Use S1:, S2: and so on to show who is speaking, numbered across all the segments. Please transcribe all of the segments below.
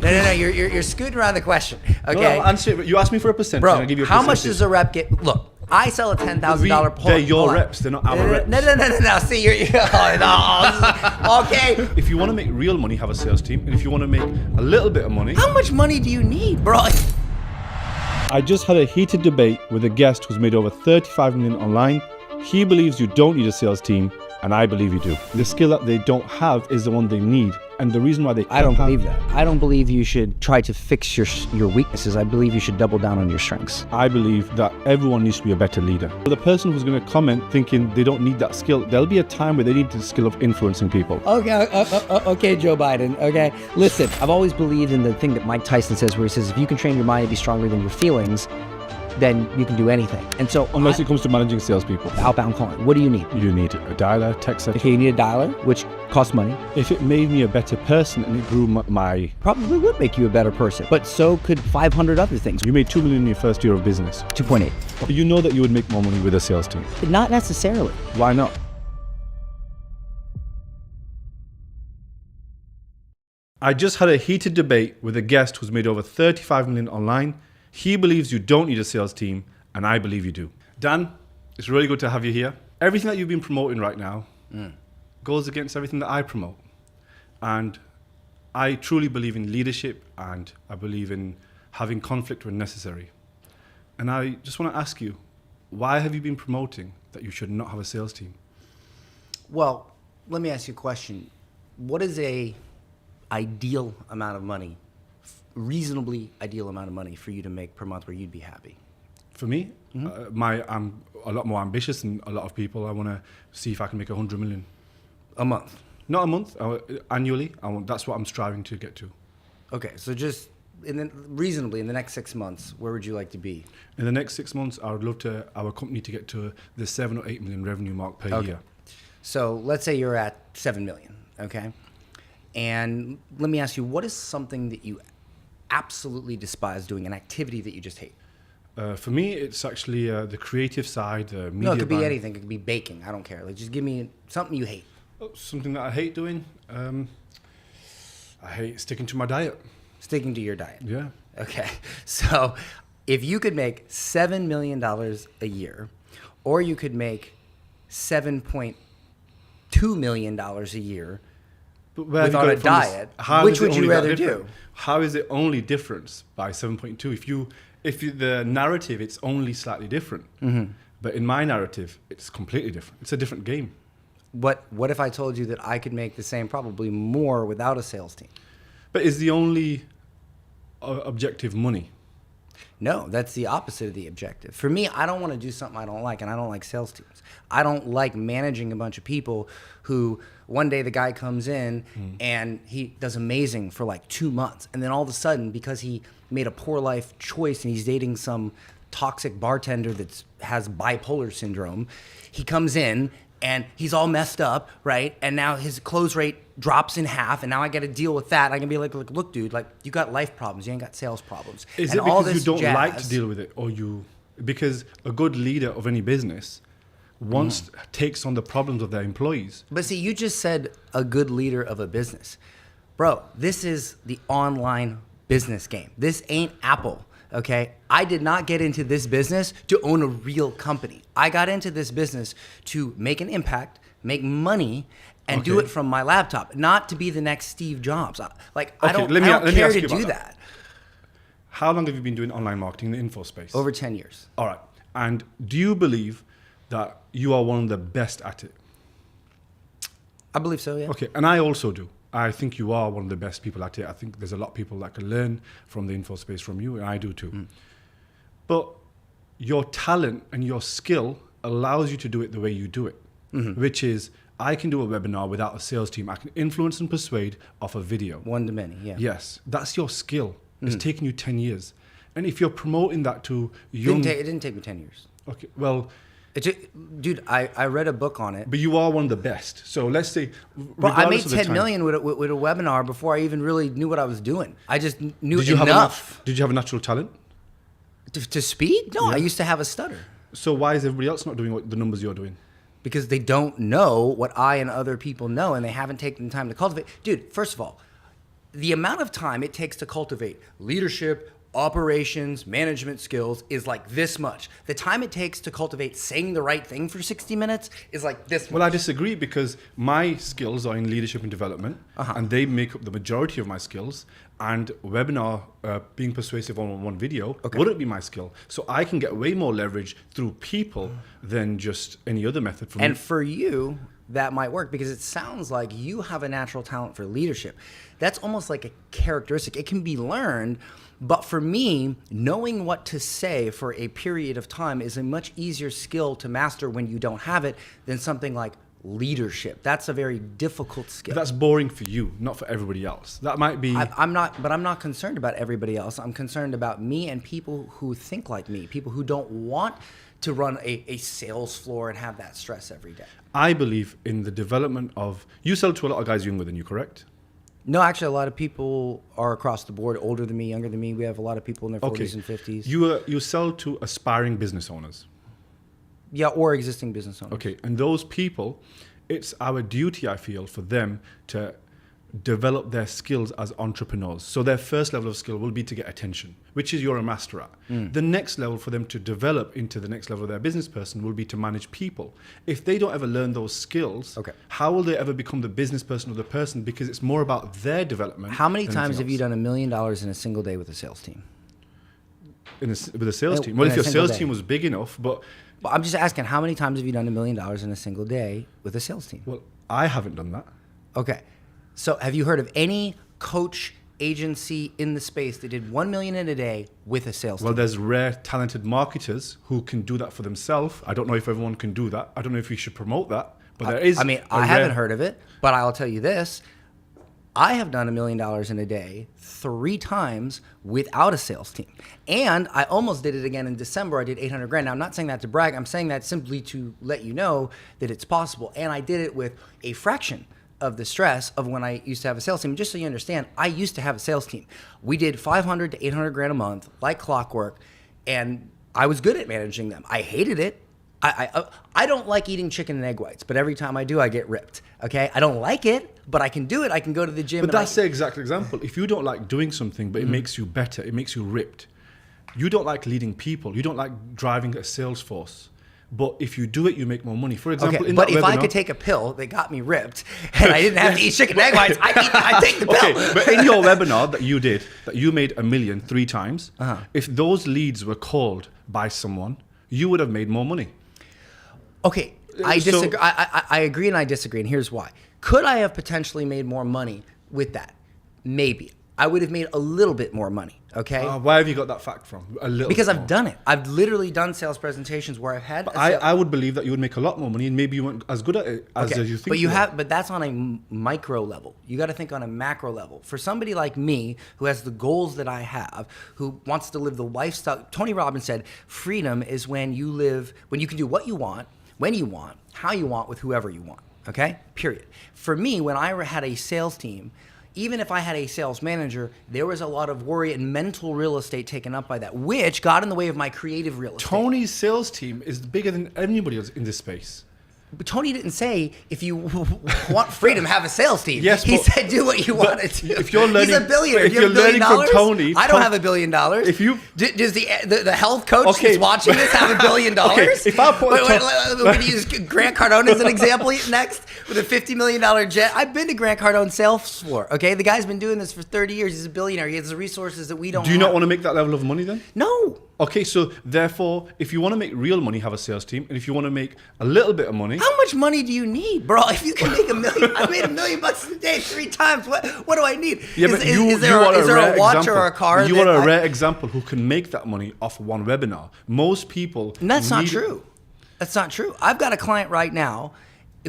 S1: No. You're scooting around the question. Okay.
S2: No, answer it. You asked me for a percentage.
S1: Bro,
S2: I'll give you a
S1: how much
S2: percentage.
S1: does a rep get? Look, I sell a $10,000.
S2: They're your reps. They're not our reps.
S1: No. See, you're okay.
S2: If you want to make real money, have a sales team. And if you want to make a little bit of money...
S1: How much money do you need, bro?
S2: I just had a heated debate with a guest who's made over 35 million online. He believes you don't need a sales team, and I believe you do. The skill that they don't have is the one they need. And the reason why they can't
S1: I don't believe that. I don't believe you should try to fix your weaknesses. I believe you should double down on your strengths.
S2: I believe that everyone needs to be a better leader. The person who's going to comment thinking they don't need that skill, there'll be a time where they need the skill of influencing people.
S1: Okay, Joe Biden. Okay, listen, I've always believed in the thing that Mike Tyson says, where he says, if you can train your mind to be stronger than your feelings, then you can do anything. And so,
S2: unless it comes to managing salespeople.
S1: Outbound calling, what do you need?
S2: You need a dialer, texter.
S1: Okay, you need a dialer, which costs money.
S2: If it made me a better person and it grew my...
S1: Probably would make you a better person, but so could 500 other things.
S2: You made 2 million in your first year of business.
S1: 2.8.
S2: You know that you would make more money with a sales team.
S1: Not necessarily.
S2: Why not? I just had a heated debate with a guest who's made over 35 million online. He believes you don't need a sales team, and I believe you do. Dan, it's really good to have you here. Everything that you've been promoting right now goes against everything that I promote. And I truly believe in leadership, and I believe in having conflict when necessary. And I just want to ask you, why have you been promoting that you should not have a sales team?
S1: Well, let me ask you a question. What is a ideal amount of money, reasonably ideal amount of money for you to make per month where you'd be happy?
S2: For me, I'm a lot more ambitious than a lot of people. I want to see if I can make 100 million.
S1: A month?
S2: Not a month, annually. That's what I'm striving to get to.
S1: Okay, so just reasonably in the next 6 months, where would you like to be?
S2: In the next 6 months, I would love our company to get to the 7 or 8 million revenue mark per year.
S1: So let's say you're at 7 million, okay? And let me ask you, what is something that you absolutely despise doing, an activity that you just hate?
S2: For me, it's actually the creative side, media.
S1: No, it could be
S2: buying.
S1: anything. It could be baking. I don't care. Like, just give me something you hate.
S2: Something that I hate doing? I hate sticking to my diet.
S1: Sticking to your diet?
S2: Yeah.
S1: Okay. So if you could make $7 million a year, or you could make $7.2 million a year without a diet, which would you rather do?
S2: How is it only difference by 7.2? If the narrative, it's only slightly different. Mm-hmm. But in my narrative, it's completely different. It's a different game.
S1: What if I told you that I could make the same, probably more, without a sales team?
S2: But is the only objective money?
S1: No, that's the opposite of the objective. For me, I don't want to do something I don't like, and I don't like sales teams. I don't like managing a bunch of people who one day the guy comes in and he does amazing for like 2 months, and then all of a sudden, because he made a poor life choice and he's dating some toxic bartender that has bipolar syndrome, he comes in and he's all messed up, right? And now his close rate drops in half, and now I got to deal with that. I can be like, look, dude, like, you got life problems, you ain't got sales problems.
S2: Is it because you don't like to deal with it, or because a good leader of any business takes on the problems of their employees?
S1: But see, you just said a good leader of a business. Bro, this is the online business game. This ain't Apple. Okay, I did not get into this business to own a real company. I got into this business to make an impact, make money, and do it from my laptop, not to be the next Steve Jobs. I don't care to do that.
S2: How long have you been doing online marketing in the info space?
S1: Over 10 years.
S2: All right. And do you believe that you are one of the best at it?
S1: I believe so, yeah.
S2: Okay, and I also do. I think you are one of the best people at it. I think there's a lot of people that can learn from the info space from you, and I do too. But your talent and your skill allows you to do it the way you do it, which is, I can do a webinar without a sales team. I can influence and persuade off a video.
S1: One to many, yeah.
S2: Yes, that's your skill. It's taken you 10 years. And if you're promoting that to young...
S1: It didn't take me 10 years.
S2: Okay, well...
S1: Dude, I read a book on it.
S2: But you are one of the best. So let's say...
S1: Well, I made 10 million with a webinar before I even really knew what I was doing. I just knew enough.
S2: Did you have a natural talent?
S1: To speak? No, yeah. I used to have a stutter.
S2: So why is everybody else not doing the numbers you're doing?
S1: Because they don't know what I and other people know, and they haven't taken the time to cultivate. Dude, first of all, the amount of time it takes to cultivate leadership, operations, management skills is like this much. The time it takes to cultivate saying the right thing for 60 minutes is like this much.
S2: Well, I disagree because my skills are in leadership and development, and they make up the majority of my skills. And webinar, being persuasive on one video, wouldn't be my skill. So I can get way more leverage through people than just any other method for me.
S1: And for you, that might work because it sounds like you have a natural talent for leadership. That's almost like a characteristic. It can be learned. But for me, knowing what to say for a period of time is a much easier skill to master when you don't have it than something like leadership. That's a very difficult skill.
S2: But that's boring for you, not for everybody else. That might be...
S1: I'm not concerned about everybody else. I'm concerned about me and people who think like me, people who don't want to run a sales floor and have that stress every day.
S2: I believe in the development of... You sell to a lot of guys younger than you, correct?
S1: No, actually, a lot of people are across the board, older than me, younger than me. We have a lot of people in their 40s and 50s.
S2: You sell to aspiring business owners.
S1: Yeah, or existing business owners.
S2: Okay, and those people, it's our duty, I feel, for them to develop their skills as entrepreneurs. So their first level of skill will be to get attention, which is you're a master at. The next level for them to develop into the next level of their business person will be to manage people. If they don't ever learn those skills, how will they ever become the business person or the person? Because it's more about their development.
S1: How many times have you done $1 million in a single day with a sales team?
S2: With a sales team? Well, if your sales team was big enough, but...
S1: Well, I'm just asking, how many times have you done $1 million in a single day with a sales team?
S2: Well, I haven't done that.
S1: Okay. So have you heard of any coach agency in the space that did $1 million in a day with a sales team?
S2: Well, there's rare, talented marketers who can do that for themselves. I don't know if everyone can do that. I don't know if we should promote that, but there is.
S1: I mean, I haven't heard of it, but I'll tell you this. I have done $1 million in a day 3 times without a sales team. And I almost did it again in December. I did 800 grand. Now, I'm not saying that to brag. I'm saying that simply to let you know that it's possible. And I did it with a fraction of the stress of when I used to have a sales team. Just so you understand, I used to have a sales team. We did 500 to 800 grand a month, like clockwork, and I was good at managing them. I hated it. I don't like eating chicken and egg whites, but every time I do, I get ripped. Okay, I don't like it, but I can do it. I can go to the gym.
S2: But that's the exact example. If you don't like doing something, but it makes you better, it makes you ripped. You don't like leading people. You don't like driving a sales force. But if you do it, you make more money. For example, in
S1: but
S2: that
S1: if
S2: webinar,
S1: I could take a pill that got me ripped and I didn't have to eat chicken and egg whites, I'd take the pill.
S2: Okay, but in your webinar that you did, that you made $1 million 3 times, if those leads were called by someone, you would have made more money.
S1: Okay, I disagree. I agree and I disagree, and here's why. Could I have potentially made more money with that? Maybe. I would have made a little bit more money, okay?
S2: Why have you got that fact from?
S1: Because I've done it. I've literally done sales presentations where I've had.
S2: I would believe that you would make a lot more money, and maybe you weren't as good at it as you think.
S1: But you have. But that's on a micro level. You got to think on a macro level. For somebody like me who has the goals that I have, who wants to live the lifestyle. Tony Robbins said, "Freedom is when you live, when you can do what you want, when you want, how you want, with whoever you want." Okay. Period. For me, when I had a sales team. Even if I had a sales manager, there was a lot of worry and mental real estate taken up by that, which got in the way of my creative real estate.
S2: Tony's sales team is bigger than anybody else in this space.
S1: But Tony didn't say, if you want freedom, have a sales team.
S2: Yes,
S1: he said, do what you want to do.
S2: If you're learning,
S1: he's a billionaire.
S2: If you're learning from Tony,
S1: I don't have $1 billion.
S2: If you
S1: does the health coach that's watching this have $1 billion?
S2: Okay, if I put
S1: we're going to use Grant Cardone as an example next with a $50 million jet. I've been to Grant Cardone's sales floor. Okay, the guy's been doing this for 30 years. He's a billionaire. He has the resources that we don't.
S2: Do you not want to make that level of money then?
S1: No.
S2: Okay, so therefore, if you want to make real money, have a sales team, and if you want to make a little bit of money,
S1: how much money do you need, bro? If you can make $1 million, I made $1 million a day 3 times. What do I need?
S2: Yeah, but is there a
S1: watch
S2: example,
S1: or a car?
S2: You are a rare example who can make that money off one webinar. Most people.
S1: And that's not true. That's not true. I've got a client right now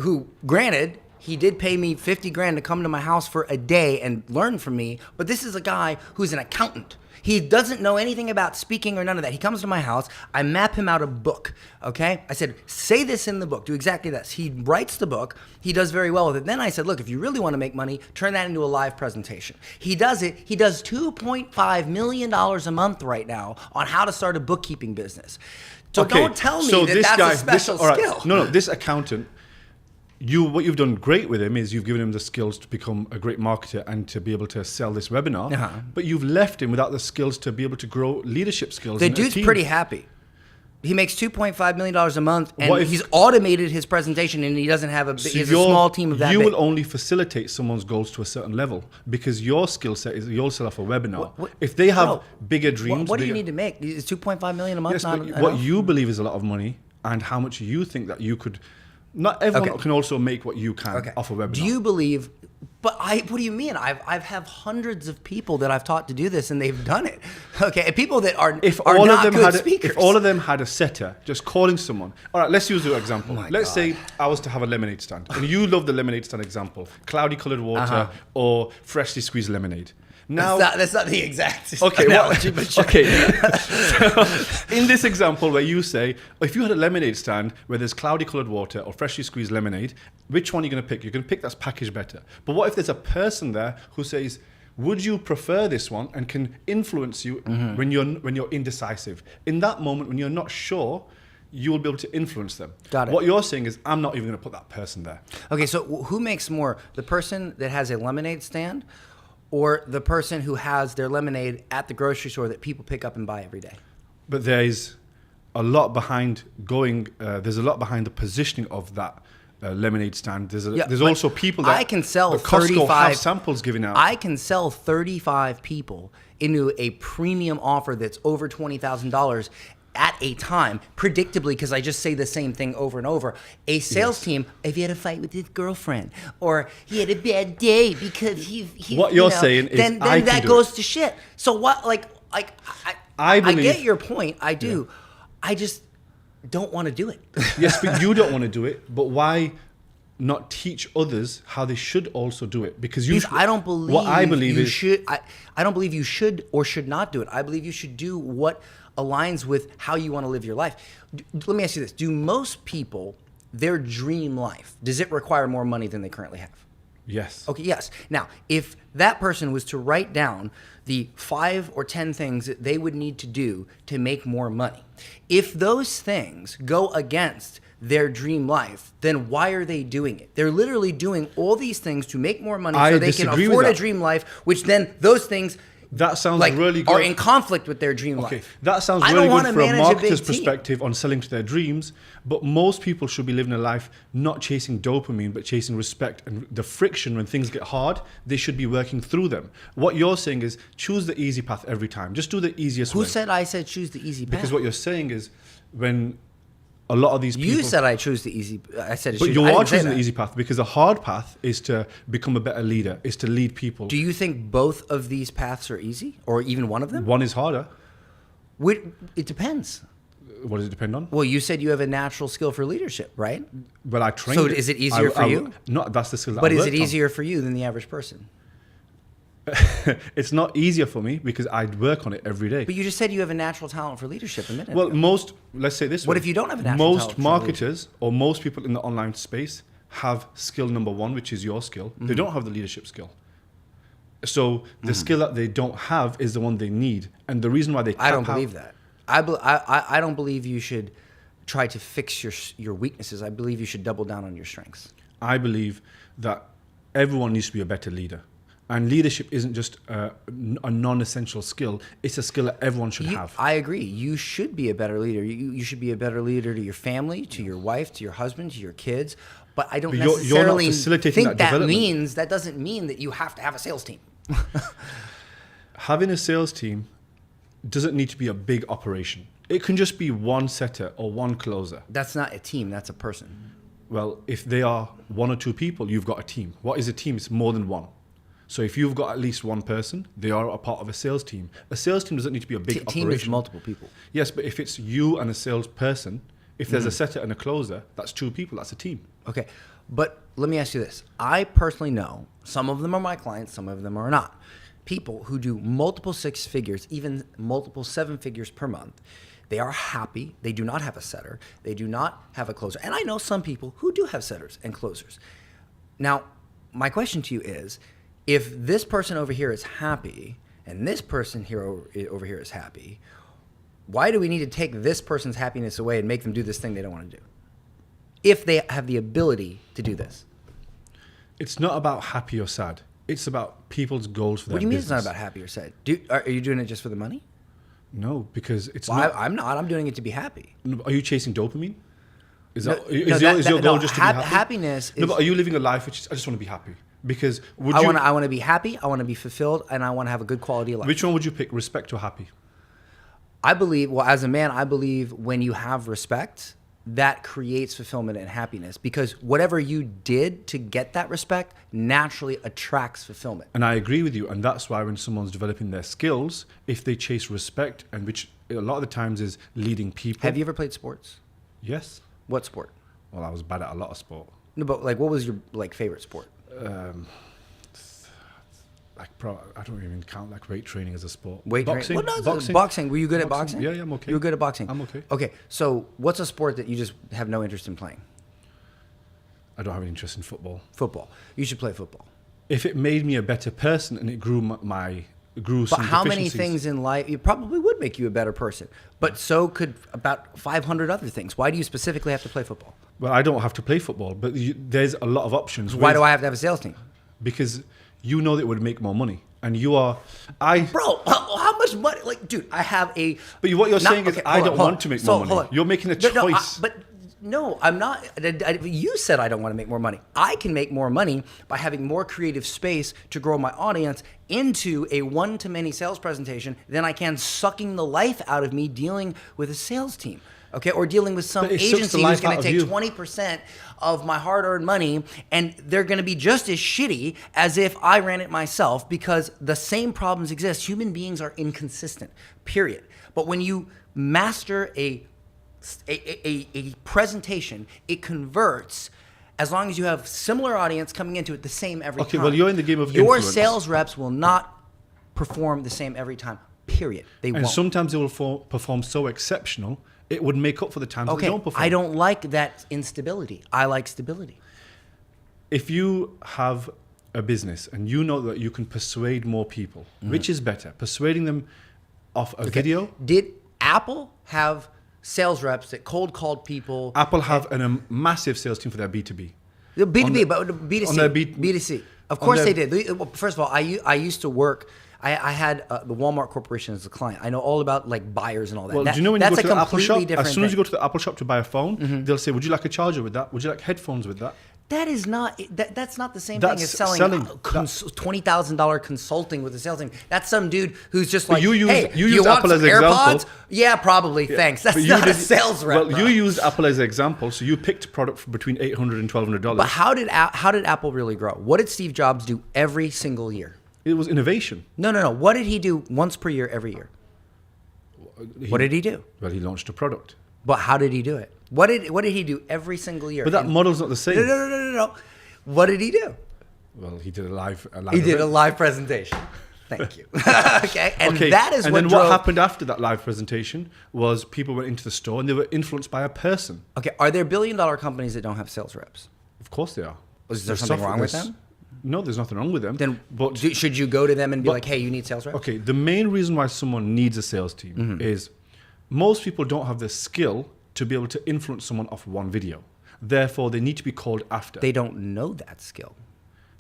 S1: who, granted, he did pay me 50 grand to come to my house for a day and learn from me, but this is a guy who's an accountant. He doesn't know anything about speaking or none of that. He comes to my house. I map him out a book, okay? I said, say this in the book. Do exactly this. He writes the book. He does very well with it. Then I said, look, if you really want to make money, turn that into a live presentation. He does it. He does $2.5 million a month right now on how to start a bookkeeping business. So don't tell me that's a special skill.
S2: No, this accountant, what you've done great with him is you've given him the skills to become a great marketer and to be able to sell this webinar. But you've left him without the skills to be able to grow leadership skills.
S1: The dude's pretty happy. He makes $2.5 million a month, and he's automated his presentation, and he doesn't have a small team of that.
S2: You will only facilitate someone's goals to a certain level because your skill set is you'll set off a webinar. If they have bigger dreams,
S1: what do you need to make? Is $2.5 million a month?
S2: Yes, but what you believe is a lot of money, and how much you think that you could. Not everyone can also make what you can off a webinar.
S1: Do you believe? But what do you mean? I've have hundreds of people that I've taught to do this, and they've done it. Okay, and people that are not good speakers.
S2: If all of them had a setter, just calling someone. All right, let's use your example. Let's say I was to have a lemonade stand, and you love the lemonade stand example: cloudy colored water or freshly squeezed lemonade. Now,
S1: that's not the exact
S2: analogy, but sure. Okay. So, in this example where you say, if you had a lemonade stand where there's cloudy coloured water or freshly squeezed lemonade, which one are you going to pick? You're going to pick that's packaged better. But what if there's a person there who says, would you prefer this one, and can influence you when you're indecisive? In that moment, when you're not sure, you will be able to influence them.
S1: Got it.
S2: What you're saying is, I'm not even going to put that person there.
S1: Okay, so who makes more? The person that has a lemonade stand, or the person who has their lemonade at the grocery store that people pick up and buy every day?
S2: But there's a lot behind there's a lot behind the positioning of that lemonade stand. There's also people that
S1: I can sell
S2: Costco have samples given out.
S1: I can sell 35 people into a premium offer that's over $20,000 at a time, predictably, because I just say the same thing over and over. A sales team, if he had a fight with his girlfriend, or he had a bad day because he
S2: what you're saying is,
S1: then that goes to shit. So what? I get your point. I do. Yeah. I just don't want to do it.
S2: Yes, but you don't want to do it. But why not teach others how they should also do it? Because
S1: I don't believe what I believe you should. I don't believe you should or should not do it. I believe you should do what aligns with how you want to live your life. Let me ask you this. Do most people, their dream life, does it require more money than they currently have?
S2: Yes.
S1: Okay, yes. Now, if that person was to write down the 5 or 10 things that they would need to do to make more money, if those things go against their dream life, then why are they doing it? They're literally doing all these things to make more money so they can afford a dream life, which then those things
S2: that sounds really good.
S1: Are in conflict with their dream life.
S2: That sounds really good from a marketer's perspective on selling to their dreams, but most people should be living a life not chasing dopamine, but chasing respect and the friction when things get hard. They should be working through them. What you're saying is choose the easy path every time. Just do the easiest way.
S1: Who said I said choose the easy path?
S2: Because what you're saying is when a lot of these people...
S1: You said I choose the easy... I said
S2: But you are choosing the easy path because the hard path is to become a better leader, is to lead people.
S1: Do you think both of these paths are easy? Or even one of them?
S2: One is harder.
S1: It depends.
S2: What does it depend on?
S1: Well, you said you have a natural skill for leadership, right?
S2: Well, I trained
S1: So is it easier for you?
S2: No, that's the skill that
S1: But
S2: I
S1: is it easier for you than the average person?
S2: It's not easier for me because I work on it every day.
S1: But you just said you have a natural talent for leadership a minute
S2: ago.
S1: Let's
S2: say this
S1: What if you don't have a natural talent?
S2: Most marketers or most people in the online space have skill number 1, which is your skill. Mm-hmm. They don't have the leadership skill. So the skill that they don't have is the one they need. And the reason why they can't
S1: I don't believe that. I don't believe you should try to fix your weaknesses. I believe you should double down on your strengths.
S2: I believe that everyone needs to be a better leader. And leadership isn't just a non-essential skill. It's a skill that everyone should have.
S1: I agree. You should be a better leader. You should be a better leader to your family, to your wife, to your husband, to your kids. But I don't necessarily think that doesn't mean that you have to have a sales team.
S2: Having a sales team doesn't need to be a big operation. It can just be one setter or one closer.
S1: That's not a team. That's a person.
S2: Well, if they are 1 or 2 people, you've got a team. What is a team? It's more than one. So if you've got at least one person, they are a part of a sales team. A sales team doesn't need to be a big operation.
S1: Team is multiple people.
S2: Yes, but if it's you and a salesperson, if there's a setter and a closer, that's 2 people, that's a team.
S1: Okay, but let me ask you this. I personally know, some of them are my clients, some of them are not, people who do multiple 6 figures, even multiple 7 figures per month. They are happy. They do not have a setter. They do not have a closer. And I know some people who do have setters and closers. Now, my question to you is, if this person over here is happy and this person here over here is happy, why do we need to take this person's happiness away and make them do this thing they don't want to do? if they have the ability to do this?
S2: It's not about happy or sad. It's about people's goals for their
S1: What do you mean
S2: business.
S1: it's not about happy or sad? Are you doing it just for the money?
S2: No, because it's
S1: Well,
S2: not.
S1: I'm not. I'm doing it to be happy.
S2: Are you chasing dopamine? Is
S1: No,
S2: that
S1: no,
S2: is your goal just to be happy?
S1: Happiness
S2: No,
S1: is.
S2: but are you living a life which is, I just want to be happy? Because would
S1: I
S2: you?
S1: want to be happy. I want to be fulfilled, and I want to have a good quality of life.
S2: Which one would you pick? Respect or happy?
S1: I believe. Well, as a man, I believe when you have respect, that creates fulfillment and happiness, because whatever you did to get that respect naturally attracts fulfillment.
S2: And I agree with you. And that's why when someone's developing their skills, if they chase respect, and which a lot of the times is leading people.
S1: Have you ever played sports?
S2: Yes.
S1: What sport?
S2: Well, I was bad at a lot of sport.
S1: No, but like, what was your favorite sport?
S2: I don't even count like weight training as a sport.
S1: Boxing.
S2: Boxing.
S1: Well, no,
S2: Boxing.
S1: boxing. Were you good at boxing?
S2: Yeah, I'm okay.
S1: You were good at boxing.
S2: I'm okay.
S1: Okay, so what's a sport that you just have no interest in playing?
S2: I don't have any interest in football.
S1: Football. You should play football.
S2: If it made me a better person and it grew grew
S1: But
S2: some
S1: how many
S2: deficiencies-
S1: things in life, it probably would make you a better person, but so could about 500 other things. Why do you specifically have to play football?
S2: Well, I don't have to play football, but there's a lot of options.
S1: Why do I have to have a sales team?
S2: Because you know that it would make more money, and you are.
S1: Bro, how much money? Like, dude, I have a.
S2: But what you're saying is, I don't want to make more money.
S1: hold on.
S2: You're making a
S1: No,
S2: choice.
S1: No, I'm not. You said I don't want to make more money. I can make more money by having more creative space to grow my audience into a one-to-many sales presentation than I can sucking the life out of me dealing with a sales team. Okay, or dealing with some
S2: But it sucks the
S1: agency who's
S2: life
S1: going
S2: out
S1: to
S2: of
S1: take
S2: you.
S1: 20% of my hard-earned money, and they're going to be just as shitty as if I ran it myself, because the same problems exist. Human beings are inconsistent, period. But when you master a presentation, it converts as long as you have similar audience coming into it the same every
S2: Okay,
S1: time.
S2: well, you're in the game of
S1: Your
S2: influence.
S1: sales reps will not perform the same every time, period. They
S2: And
S1: won't.
S2: sometimes they will perform so exceptional, it would make up for the times they
S1: Okay,
S2: don't perform.
S1: I don't like that instability. I like stability.
S2: If you have a business and you know that you can persuade more people, which is better, persuading them off a video?
S1: Did Apple have sales reps that cold called people?
S2: Apple have a massive sales team for their B2B.
S1: B2B, but B2C.
S2: on their
S1: B2C. Of
S2: on
S1: course
S2: their-
S1: they did. Well, first of all, I used to work. I had the Walmart Corporation as a client. I know all about like buyers and all that.
S2: Well, do you know when you
S1: that's
S2: go to
S1: a
S2: the Apple
S1: completely
S2: shop,
S1: different
S2: as soon as you
S1: thing.
S2: go to the Apple shop to buy a phone, they'll say, would you like a charger with that? Would you like headphones with that?
S1: That is not. That's not the same
S2: That's
S1: thing as selling
S2: selling.
S1: $20,000 consulting with a sales team. That's some dude who's just
S2: But
S1: like,
S2: you used-
S1: hey,
S2: you
S1: do
S2: used
S1: want
S2: Apple
S1: some
S2: as an example.
S1: AirPods? Yeah, probably. Thanks. That's
S2: But
S1: not a sales rep.
S2: Well,
S1: bro.
S2: you used Apple as an example, so you picked a product for between $800 and $1,200.
S1: But how did Apple really grow? What did Steve Jobs do every single year?
S2: It was innovation.
S1: No. What did he do once per year, every year? What did he do?
S2: Well, he launched a product.
S1: But how did he do it? What did he do every single year?
S2: But that model's not the same.
S1: No. What did he do?
S2: Well, he did a live
S1: He did a
S2: event.
S1: live presentation. Thank you. Okay, and
S2: Okay,
S1: that is
S2: and
S1: what
S2: then
S1: drove.
S2: what happened after that live presentation was people went into the store and they were influenced by a person.
S1: Okay, are there billion-dollar companies that don't have sales reps?
S2: Of course they are.
S1: Is there
S2: There's
S1: something wrong with
S2: there's-
S1: them?
S2: No, there's nothing wrong with them.
S1: Then
S2: but
S1: should you go to them and be
S2: but-
S1: like, hey, you need sales reps?
S2: okay, the main reason why someone needs a sales team
S1: Mm-hmm.
S2: is most people don't have the skill to be able to influence someone off one video. Therefore, they need to be called after.
S1: They don't know that skill.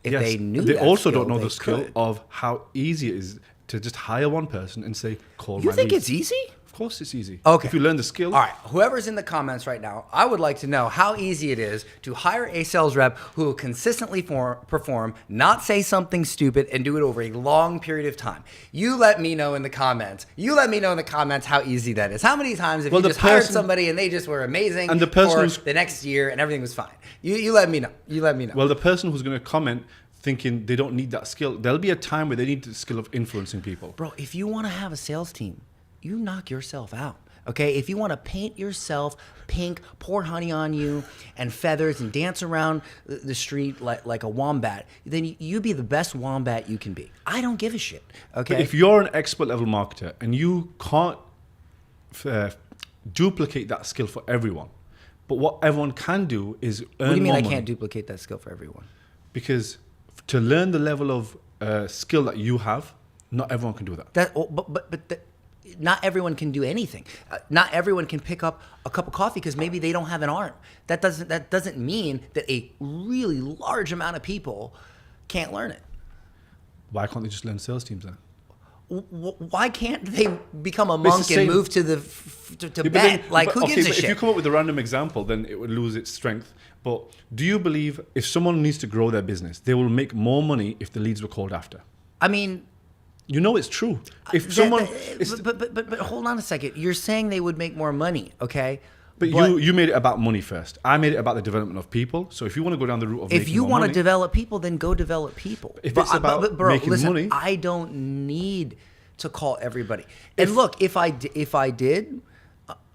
S1: If
S2: Yes,
S1: they knew
S2: they
S1: that
S2: also
S1: skill,
S2: don't know
S1: they
S2: the skill
S1: could.
S2: of how easy it is to just hire one person and say, call
S1: You
S2: my
S1: think
S2: leads.
S1: it's easy?
S2: Of course it's easy.
S1: Okay.
S2: If you learn the skill.
S1: All right, whoever's in the comments right now, I would like to know how easy it is to hire a sales rep who will consistently perform, not say something stupid, and do it over a long period of time. You let me know in the comments. How easy that is. How many times have
S2: Well,
S1: you
S2: the
S1: just hired
S2: person-
S1: somebody and they just were amazing
S2: And the person
S1: for
S2: who's-
S1: the next year and everything was fine? You let me know.
S2: Well, the person who's going to comment thinking they don't need that skill, there'll be a time where they need the skill of influencing people.
S1: Bro, if you want to have a sales team, you knock yourself out. Okay, if you want to paint yourself pink, pour honey on you and feathers and dance around the street like a wombat, then you be the best wombat you can be. I don't give a shit. Okay.
S2: But if you're an expert level marketer and you can't duplicate that skill for everyone, but what everyone can do is earn
S1: what do you mean
S2: more
S1: I
S2: money.
S1: can't duplicate that skill for everyone?
S2: Because to learn the level of skill that you have, not everyone can do that.
S1: not everyone can do anything. Not everyone can pick up a cup of coffee because maybe they don't have an arm. That doesn't mean that a really large amount of people can't learn it.
S2: Why can't they just learn sales teams then?
S1: Why can't they become a monk and move to Tibet? Who gives a shit?
S2: If you come up with a random example, then it would lose its strength. But do you believe if someone needs to grow their business, they will make more money if the leads were called after?
S1: I mean,
S2: you know it's true. If someone,
S1: but hold on a second. You're saying they would make more money, okay?
S2: But you made it about money first. I made it about the development of people. So if you want to go down the route of
S1: if you want to develop people, then go develop people.
S2: If it's about making money,
S1: I don't need to call everybody. And look, if I did,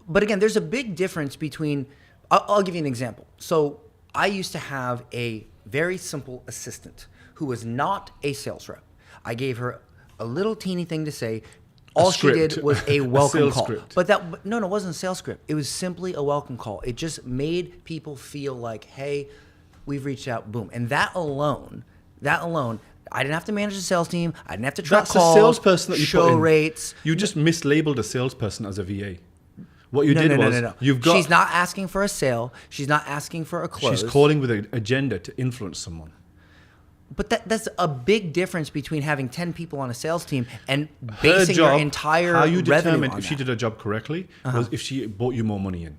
S1: but again, there's a big difference between. I'll give you an example. So I used to have a very simple assistant who was not a sales rep. I gave her a little teeny thing to say. All she did was a welcome call.
S2: Script.
S1: But it wasn't a sales script. It was simply a welcome call. It just made people feel like, hey, we've reached out, boom. And that alone, I didn't have to manage the sales team. I didn't have to track calls,
S2: a salesperson that you
S1: show
S2: put in.
S1: Rates.
S2: You just mislabeled a salesperson as a VA. What you did was you've got.
S1: She's not asking for a sale. She's not asking for a close.
S2: She's calling with an agenda to influence someone.
S1: But that's a big difference between having 10 people on a sales team and basing your entire
S2: how you
S1: revenue
S2: determined
S1: on
S2: if
S1: that.
S2: she did her job correctly was if she brought you more money in.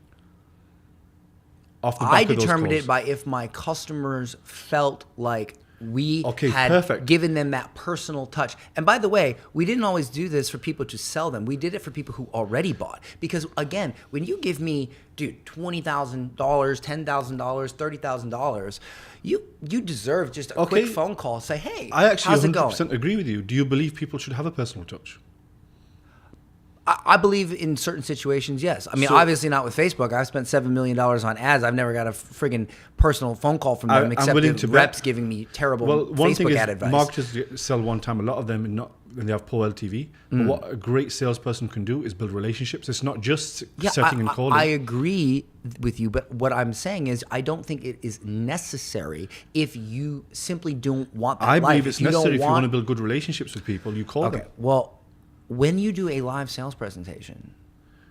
S2: Off the
S1: I
S2: back of those
S1: determined
S2: calls.
S1: it by if my customers felt like we had
S2: perfect.
S1: given them that personal touch. And by the way, we didn't always do this for people to sell them. We did it for people who already bought. Because again, when you give me, dude, $20,000, $10,000, $30,000, you deserve just a quick phone call. Say, hey,
S2: I actually
S1: how's it
S2: 100%
S1: going?
S2: agree with you. Do you believe people should have a personal touch?
S1: I believe in certain situations, yes. I mean, obviously not with Facebook. I've spent $7 million on ads. I've never got a friggin' personal phone call from them except the reps giving me terrible
S2: one thing
S1: Facebook
S2: is
S1: ad advice.
S2: Marketers sell one time. A lot of them not when they have poor LTV. But what a great salesperson can do is build relationships. It's not just setting and calling.
S1: I agree with you, but what I'm saying is I don't think it is necessary if you simply don't want that
S2: I
S1: life.
S2: believe it's necessary if you want to build good relationships with people. You call them.
S1: Well, when you do a live sales presentation,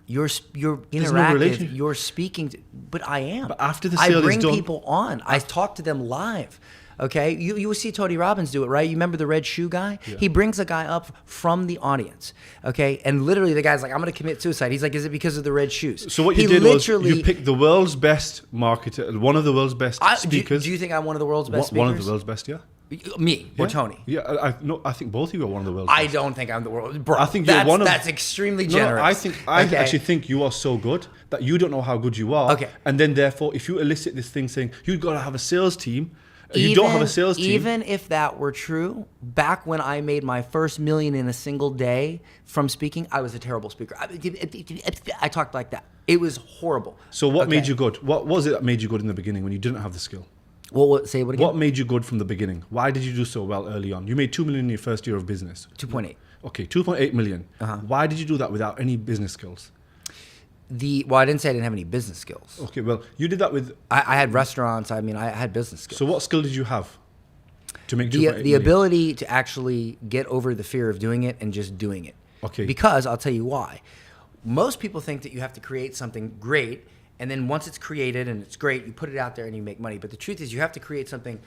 S1: you're
S2: no
S1: interactive.
S2: relation.
S1: You're speaking, but I am.
S2: But after the sale
S1: I bring
S2: is done,
S1: people on. I talk to them live. Okay, you will see Tony Robbins do it, right? You remember the red shoe guy? Yeah. He brings a guy up from the audience, okay? And literally the guy's like, I'm going to commit suicide. He's like, is it because of the red shoes?
S2: So what you did was you picked the world's best marketer, one of the world's best speakers.
S1: Do you think I'm one of the world's best speakers?
S2: One of the world's best, yeah.
S1: Me or Tony?
S2: Yeah, I think both of you are one of the world's best.
S1: I don't think I'm the world. Bro,
S2: I think you're one of.
S1: That's extremely generous.
S2: No, I actually think you are so good that you don't know how good you are.
S1: Okay.
S2: And then therefore, if you elicit this thing saying you've got to have a sales team, you don't have a sales team.
S1: Even if that were true, back when I made my first $1 million in a single day from speaking, I was a terrible speaker. I talked like that. It was horrible.
S2: So what made you good? What was it that made you good in the beginning when you didn't have the skill?
S1: Say what again?
S2: What made you good from the beginning? Why did you do so well early on? You made $2 million in your first year of business.
S1: 2.8.
S2: Okay, 2.8 million. Why did you do that without any business skills?
S1: I didn't say I didn't have any business skills.
S2: Okay, well, you did that with...
S1: I had restaurants. I mean, I had business skills.
S2: So what skill did you have to make 2.8 million?
S1: The ability to actually get over the fear of doing it and just doing it.
S2: Okay.
S1: Because I'll tell you why. Most people think that you have to create something great, and then once it's created and it's great, you put it out there and you make money. But the truth is you have to create something,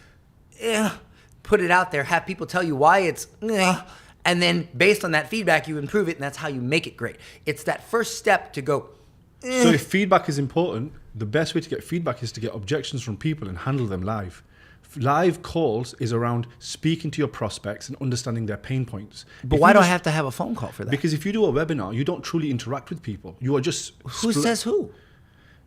S1: put it out there, have people tell you why it's, and then based on that feedback, you improve it, and that's how you make it great. It's that first step to go,
S2: So if feedback is important, the best way to get feedback is to get objections from people and handle them live. Live calls is around speaking to your prospects and understanding their pain points.
S1: But why do I have to have a phone call for that?
S2: Because if you do a webinar, you don't truly interact with people. You are just...
S1: Who says who?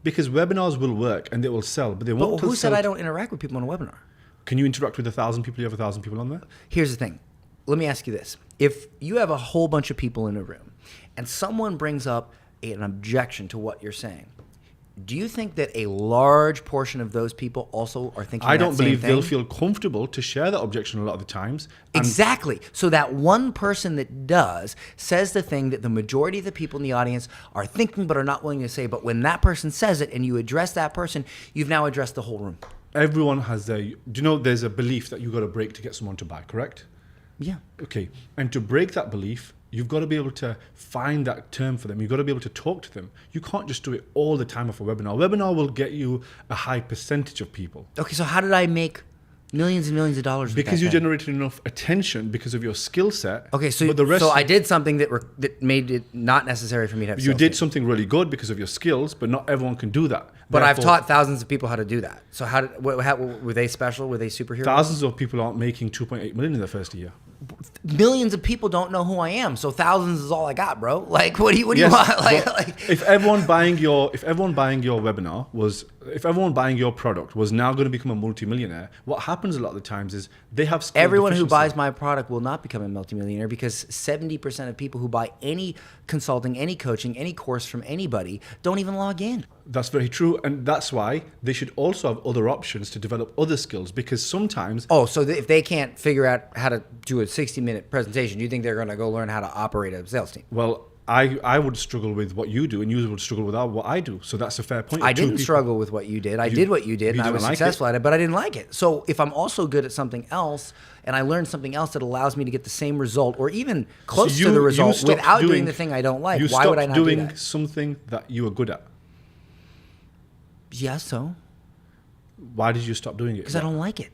S2: Because webinars will work and they will sell, but they won't.
S1: But who said I don't interact with people on a webinar?
S2: Can you interact with 1,000 people? You have 1,000 people on there?
S1: Here's the thing. Let me ask you this. If you have a whole bunch of people in a room and someone brings up an objection to what you're saying, do you think that a large portion of those people also are thinking
S2: I
S1: that
S2: don't
S1: same
S2: believe
S1: thing?
S2: they'll feel comfortable to share that objection a lot of the times.
S1: Exactly. So that one person that does says the thing that the majority of the people in the audience are thinking but are not willing to say. But when that person says it and you address that person, you've now addressed the whole room.
S2: Everyone has their... Do you know there's a belief that you got to break to get someone to buy, correct?
S1: Yeah.
S2: Okay. And to break that belief, you've got to be able to find that term for them. You've got to be able to talk to them. You can't just do it all the time off a webinar. A webinar will get you a high percentage of people.
S1: Okay, so how did I make millions and millions of dollars with
S2: Because
S1: that
S2: you
S1: thing?
S2: generated enough attention because of your skill set.
S1: Okay, so
S2: but the rest,
S1: so I did something that made it not necessary for me to have
S2: you
S1: sales
S2: did
S1: team.
S2: something really good because of your skills, but not everyone can do that.
S1: But I've
S2: Therefore,
S1: taught thousands of people how to do that. So how were they special? Were they superheroes?
S2: thousands of people aren't making 2.8 million in their first year.
S1: Millions of people don't know who I am, so thousands is all I got, bro. Like, what do you
S2: Yes,
S1: want?
S2: but if everyone buying your webinar was, if everyone buying your product was now going to become a multimillionaire, what happens a lot of the times is they have skill
S1: Everyone who
S2: deficiency.
S1: buys my product will not become a multimillionaire because 70% of people who buy any consulting, any coaching, any course from anybody don't even log in.
S2: That's very true, and that's why they should also have other options to develop other skills, because sometimes
S1: Oh, so if they can't figure out how to do a 60-minute presentation, you think they're going to go learn how to operate a sales team?
S2: well, I would struggle with what you do, and you would struggle with what I do. So that's a fair point.
S1: I
S2: Two
S1: didn't
S2: people-
S1: struggle with what you did. I did what you did,
S2: you
S1: and I
S2: didn't
S1: was
S2: like it?
S1: successful at it, but I didn't like it. So if I'm also good at something else, and I learn something else that allows me to get the same result, or even close
S2: So
S1: to the
S2: you
S1: result,
S2: stopped
S1: without doing the thing I don't like,
S2: you
S1: why would I
S2: stopped
S1: not do
S2: doing
S1: that?
S2: something that you were good at?
S1: Yeah, so
S2: Why did you stop doing it?
S1: because I don't like it.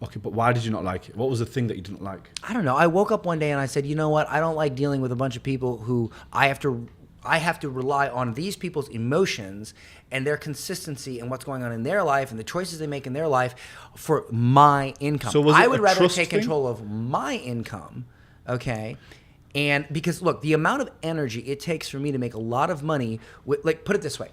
S2: Okay, but why did you not like it? What was the thing that you didn't like?
S1: I don't know. I woke up one day and I said, you know what? I don't like dealing with a bunch of people who I have to rely on these people's emotions and their consistency and what's going on in their life and the choices they make in their life for my income.
S2: So was
S1: I
S2: it
S1: would
S2: a
S1: rather
S2: trust
S1: take
S2: thing?
S1: control of my income, okay? And because look, the amount of energy it takes for me to make a lot of money, like put it this way.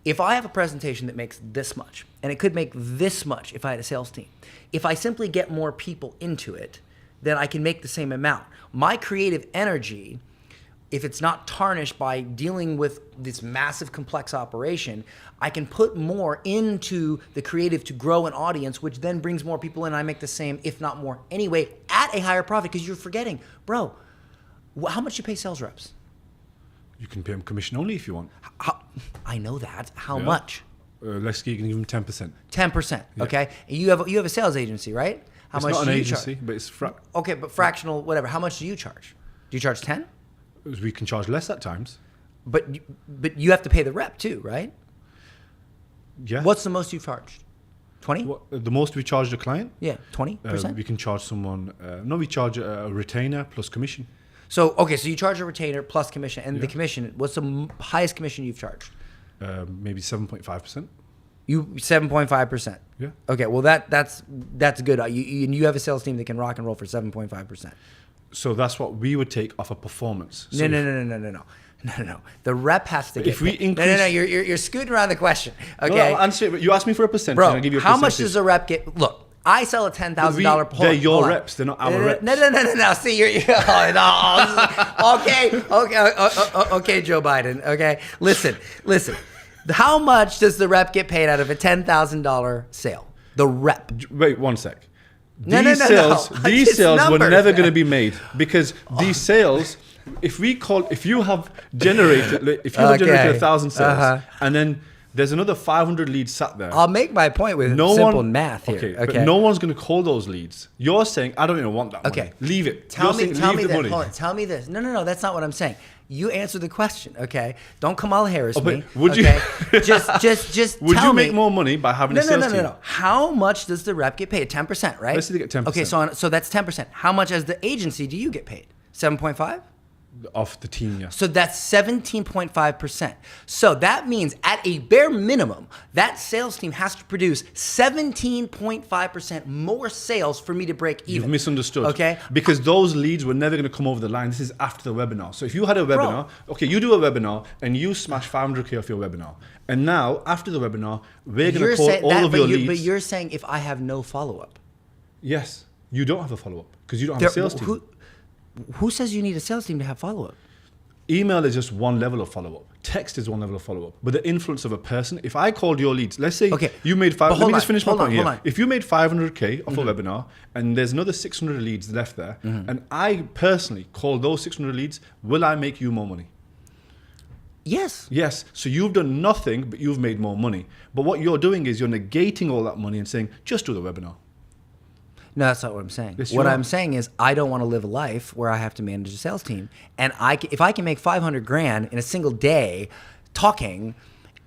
S1: If I have a presentation that makes this much, and it could make this much if I had a sales team, if I simply get more people into it, then I can make the same amount. My creative energy, if it's not tarnished by dealing with this massive complex operation, I can put more into the creative to grow an audience, which then brings more people in. I make the same, if not more, anyway, at a higher profit, because you're forgetting, bro, how much you pay sales reps?
S2: You can pay them commission only if you want.
S1: I know that. How
S2: Yeah.
S1: much?
S2: Let's give them 10%.
S1: 10%. Okay. And you have a sales agency, right? How
S2: It's
S1: much
S2: not
S1: do
S2: an
S1: you
S2: agency,
S1: charge?
S2: but it's
S1: Okay, but fractional, whatever. How much do you charge? Do you charge 10?
S2: we can charge less at times.
S1: But you have to pay the rep too, right?
S2: Yeah.
S1: What's the most you've charged? 20?
S2: The most we charge the client?
S1: Yeah, 20%.
S2: We can charge someone. No, we charge a retainer plus commission.
S1: So okay, so you charge a retainer plus commission, and the
S2: Yeah.
S1: commission. What's the highest commission you've charged?
S2: Maybe 7.5%.
S1: You 7.5%.
S2: Yeah.
S1: Okay, well that's good. You have a sales team that can rock and roll for 7.5%.
S2: So that's what we would take off a performance. So
S1: No. The rep has to get.
S2: if we
S1: paid.
S2: increase-
S1: No. You're scooting around the question.
S2: No,
S1: Okay,
S2: no, answer it. You asked me for a percentage.
S1: bro.
S2: and I give you a
S1: How much
S2: percentage.
S1: does a rep get? Look, I sell a $10,000.
S2: They're your reps. They're not our reps.
S1: No. See, you're oh, no. Okay, Joe Biden. Okay, listen. How much does the rep get paid out of a $10,000 sale? The rep.
S2: Wait 1 sec.
S1: No.
S2: These
S1: It's
S2: sales were
S1: numbers,
S2: never
S1: man.
S2: going to be made because these sales. If you have generated
S1: Okay.
S2: 1,000 sales,
S1: Uh-huh.
S2: and then there's another 500 leads sat there.
S1: I'll make my point with simple math here. Okay,
S2: But no one's going to call those leads. You're saying I don't even want that money.
S1: Okay.
S2: Leave it.
S1: Tell
S2: You're
S1: me
S2: saying,
S1: this.
S2: leave the money.
S1: Hold on, tell me this. No. That's not what I'm saying. You answer the question, okay? Don't Kamala Harris
S2: Oh, but
S1: me.
S2: would you-
S1: okay? just
S2: Would
S1: tell
S2: you
S1: me.
S2: make more money by having a sales team?
S1: No. How much does the rep get paid? 10%, right?
S2: Let's say they get 10%.
S1: Okay, so that's 10%. How much as the agency do you get paid? 7.5?
S2: Off the team, yeah.
S1: So that's 17.5%. So that means at a bare minimum, that sales team has to produce 17.5% more sales for me to break even.
S2: You've misunderstood.
S1: Okay.
S2: Because those leads were never going to come over the line. This is after the webinar. So if you had a webinar, okay, you do a webinar and you smash 500K off your webinar. And now, after the webinar, we're going to call all of your leads.
S1: But you're saying if I have no follow-up.
S2: Yes. You don't have a follow-up because you don't have a sales team.
S1: Who says you need a sales team to have follow-up?
S2: Email is just one level of follow-up. Text is one level of follow-up. But the influence of a person, if I called your leads, let's say you made
S1: but
S2: let me just finish my
S1: hold
S2: point
S1: on.
S2: here. If you made 500K off a webinar and there's another 600 leads left there, and I personally call those 600 leads, will I make you more money?
S1: Yes.
S2: Yes. So you've done nothing, but you've made more money. But what you're doing is you're negating all that money and saying, just do the webinar.
S1: No, that's not what I'm saying.
S2: Yes,
S1: What
S2: you are.
S1: I'm saying is I don't want to live a life where I have to manage a sales team. And if I can make 500 grand in a single day talking,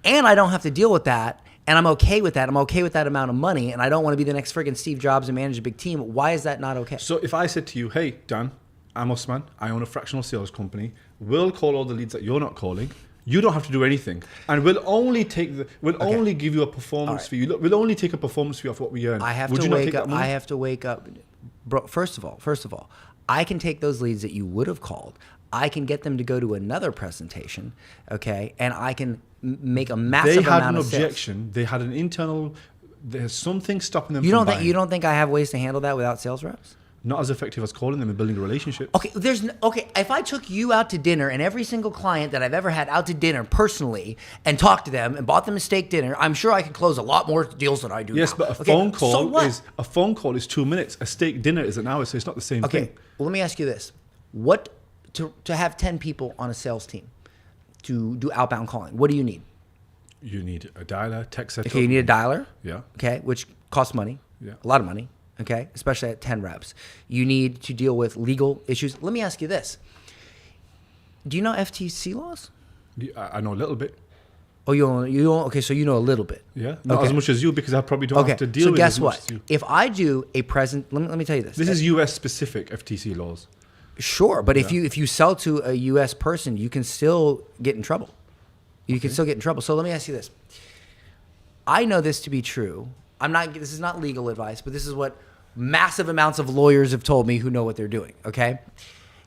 S1: and I don't have to deal with that, and I'm okay with that, I'm okay with that amount of money, and I don't want to be the next friggin' Steve Jobs and manage a big team, why is that not okay?
S2: So if I said to you, hey, Dan, I'm Usman, I own a fractional sales company, we'll call all the leads that you're not calling, you don't have to do anything, and we'll only only give you a performance fee. Look, we'll only take a performance fee off what we earn.
S1: I have
S2: Would
S1: to
S2: you not
S1: wake
S2: take that
S1: up.
S2: money?
S1: I have to wake up, bro. First of all, I can take those leads that you would have called. I can get them to go to another presentation, okay, and I can make a massive
S2: They had
S1: amount
S2: an
S1: of sales.
S2: objection. They had an internal. There's something stopping them.
S1: You
S2: from
S1: don't think
S2: buying.
S1: you don't think I have ways to handle that without sales reps?
S2: Not as effective as calling them and building a relationship.
S1: Okay, if I took you out to dinner and every single client that I've ever had out to dinner personally and talked to them and bought them a steak dinner, I'm sure I could close a lot more deals than I do
S2: Yes,
S1: now.
S2: but a
S1: Okay,
S2: phone
S1: so
S2: call
S1: what?
S2: is 2 minutes. A steak dinner is an hour, so it's not the same
S1: Okay,
S2: thing.
S1: well, let me ask you this. What to have 10 people on a sales team to do outbound calling, what do you need?
S2: You need a dialer, text setup.
S1: Okay, you need a dialer.
S2: Yeah.
S1: Okay, which costs money.
S2: Yeah.
S1: A lot of money. Okay, especially at 10 reps. You need to deal with legal issues. Let me ask you this. Do you know FTC laws?
S2: I know a little bit.
S1: Oh, you don't, okay, so you know a little bit.
S2: Yeah, not
S1: Okay.
S2: as much as you because I probably don't
S1: Okay,
S2: have to deal
S1: so
S2: with
S1: guess
S2: as much
S1: what?
S2: as you.
S1: If I do a present, let me tell you this.
S2: This is US specific FTC laws.
S1: Sure, but if you sell to a U.S. person, you can still get in trouble. You can still get in trouble. So let me ask you this. I know this to be true. This is not legal advice, but this is what massive amounts of lawyers have told me who know what they're doing, okay?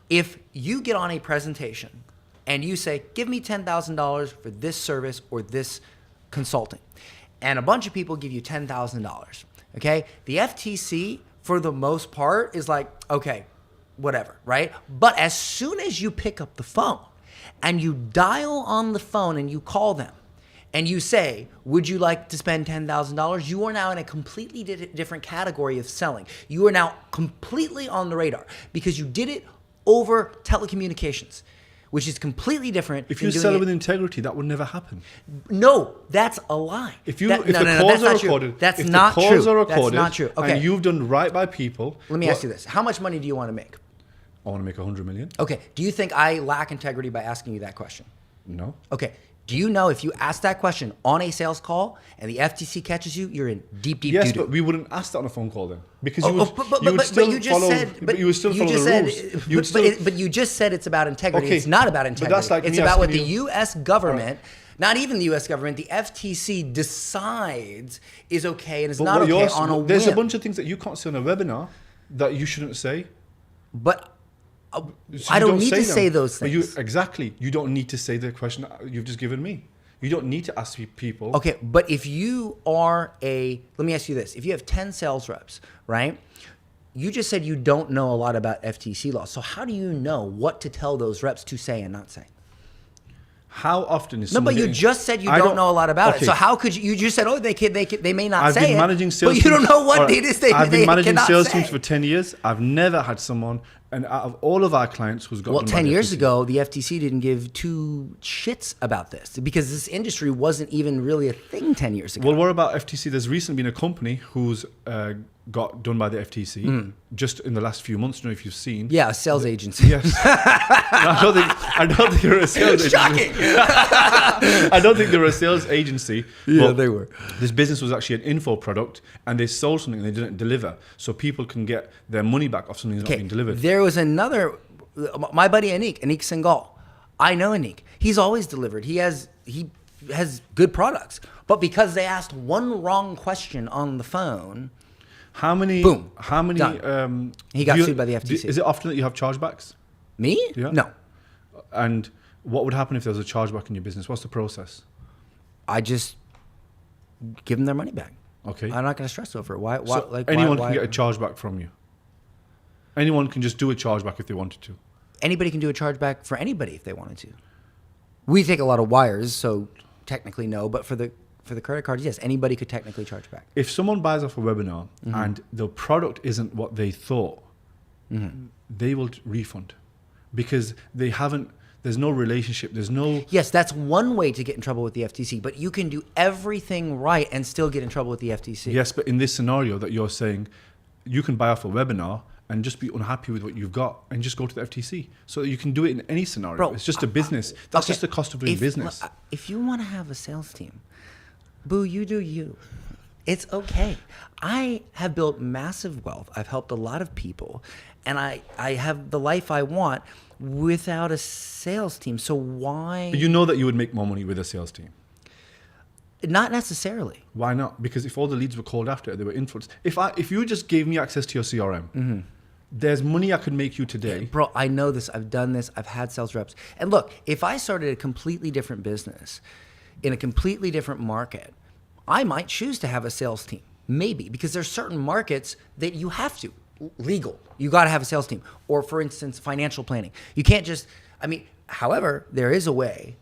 S1: If you get on a presentation and you say, give me $10,000 for this service or this consulting, and a bunch of people give you $10,000, okay? The FTC, for the most part, is like, okay, whatever, right? But as soon as you pick up the phone and you dial on the phone and you call them, and you say, would you like to spend $10,000? You are now in a completely different category of selling. You are now completely on the radar because you did it over telecommunications, which is completely different.
S2: If
S1: than
S2: you
S1: doing
S2: sell it
S1: it-
S2: with integrity, that would never happen.
S1: No, that's a lie.
S2: If the
S1: that's
S2: calls are
S1: not true.
S2: recorded,
S1: That's
S2: if
S1: not
S2: the calls
S1: true.
S2: are recorded,
S1: That's not true. Okay,
S2: and you've done right by people.
S1: let me ask you this. How much money do you want to make?
S2: I want to make 100 million.
S1: Okay, do you think I lack integrity by asking you that question?
S2: No.
S1: Okay. Do you know if you ask that question on a sales call and the FTC catches you, you're in deep
S2: Yes,
S1: doo-doo.
S2: but we wouldn't ask that on a phone call then, because
S1: Oh,
S2: you would, you would still
S1: you just
S2: follow.
S1: said,
S2: But you would still follow the rules. You would still.
S1: but you just said it's about integrity.
S2: Okay,
S1: It's not about
S2: but
S1: integrity.
S2: that's like
S1: it's
S2: me
S1: about what the
S2: asking you-
S1: U.S. government, not even the U.S. government, the FTC decides is okay and is
S2: But
S1: not
S2: what
S1: okay
S2: you're-
S1: on a
S2: there's
S1: whim.
S2: a bunch of things that you can't say on a webinar that you shouldn't say.
S1: But
S2: So
S1: I
S2: you
S1: don't need to
S2: them.
S1: say those
S2: But
S1: things.
S2: exactly. You don't need to say the question you've just given me. You don't need to ask people.
S1: Okay, but if you are let me ask you this. If you have 10 sales reps, right? You just said you don't know a lot about FTC laws. So how do you know what to tell those reps to say and not say?
S2: How often is
S1: No,
S2: someone
S1: but you
S2: getting-
S1: just said you
S2: I
S1: don't know a lot about it.
S2: okay.
S1: So how could you just said, oh, they may not
S2: I've
S1: say
S2: been
S1: it,
S2: managing sales
S1: but you don't
S2: teams-
S1: know what
S2: all right,
S1: it is they
S2: I've been
S1: they
S2: managing
S1: cannot
S2: sales
S1: say.
S2: teams for 10 years. I've never had someone, and out of all of our clients who's got
S1: Well,
S2: done by
S1: 10
S2: the
S1: years
S2: FTC.
S1: ago, the FTC didn't give two shits about this because this industry wasn't even really a thing 10 years ago.
S2: Well, what about FTC? There's recently been a company who's got done by the FTC just in the last few months. I don't know if you've seen.
S1: Yeah, a sales agency.
S2: Yes. I don't think they're a sales agency.
S1: Shocking.
S2: I don't think they're a sales agency.
S1: Yeah,
S2: but
S1: they were.
S2: This business was actually an info product, and they sold something and they didn't deliver, so people can get their money back off something that's not being delivered.
S1: There was another, my buddy Anik Singhal. I know Anik. He's always delivered. He has good products, but because they asked one wrong question on the phone,
S2: How many?
S1: Boom.
S2: How many?
S1: Done. He got
S2: do you-
S1: sued by the FTC.
S2: Is it often that you have chargebacks?
S1: me?
S2: Yeah.
S1: No.
S2: And what would happen if there was a chargeback in your business? What's the process?
S1: I just give them their money back.
S2: Okay.
S1: I'm not going to stress over it. Why?
S2: So anyone can get a chargeback from you. Anyone can just do a chargeback if they wanted to.
S1: Anybody can do a chargeback for anybody if they wanted to. We take a lot of wires, so technically no. But for the credit cards, yes, anybody could technically charge back.
S2: If someone buys off a webinar and the product isn't what they thought, they will refund because they haven't. There's no relationship. There's no.
S1: Yes, that's one way to get in trouble with the FTC, but you can do everything right and still get in trouble with the FTC.
S2: Yes, but in this scenario that you're saying, you can buy off a webinar and just be unhappy with what you've got and just go to the FTC. So you can do it in any scenario.
S1: Bro,
S2: it's just a business. That's
S1: okay,
S2: just the cost of doing business.
S1: If you want to have a sales team, boo, you do you. It's okay. I have built massive wealth. I've helped a lot of people, and I have the life I want without a sales team. So why?
S2: But you know that you would make more money with a sales team.
S1: Not necessarily.
S2: Why not? Because if all the leads were called after, they were influenced. If you just gave me access to your CRM, there's money I could make you today.
S1: Bro, I know this. I've done this. I've had sales reps. And look, if I started a completely different business in a completely different market, I might choose to have a sales team. Maybe. Because there's certain markets that you have to. Legal. You got to have a sales team. Or for instance, financial planning. You can't just, however, there is a way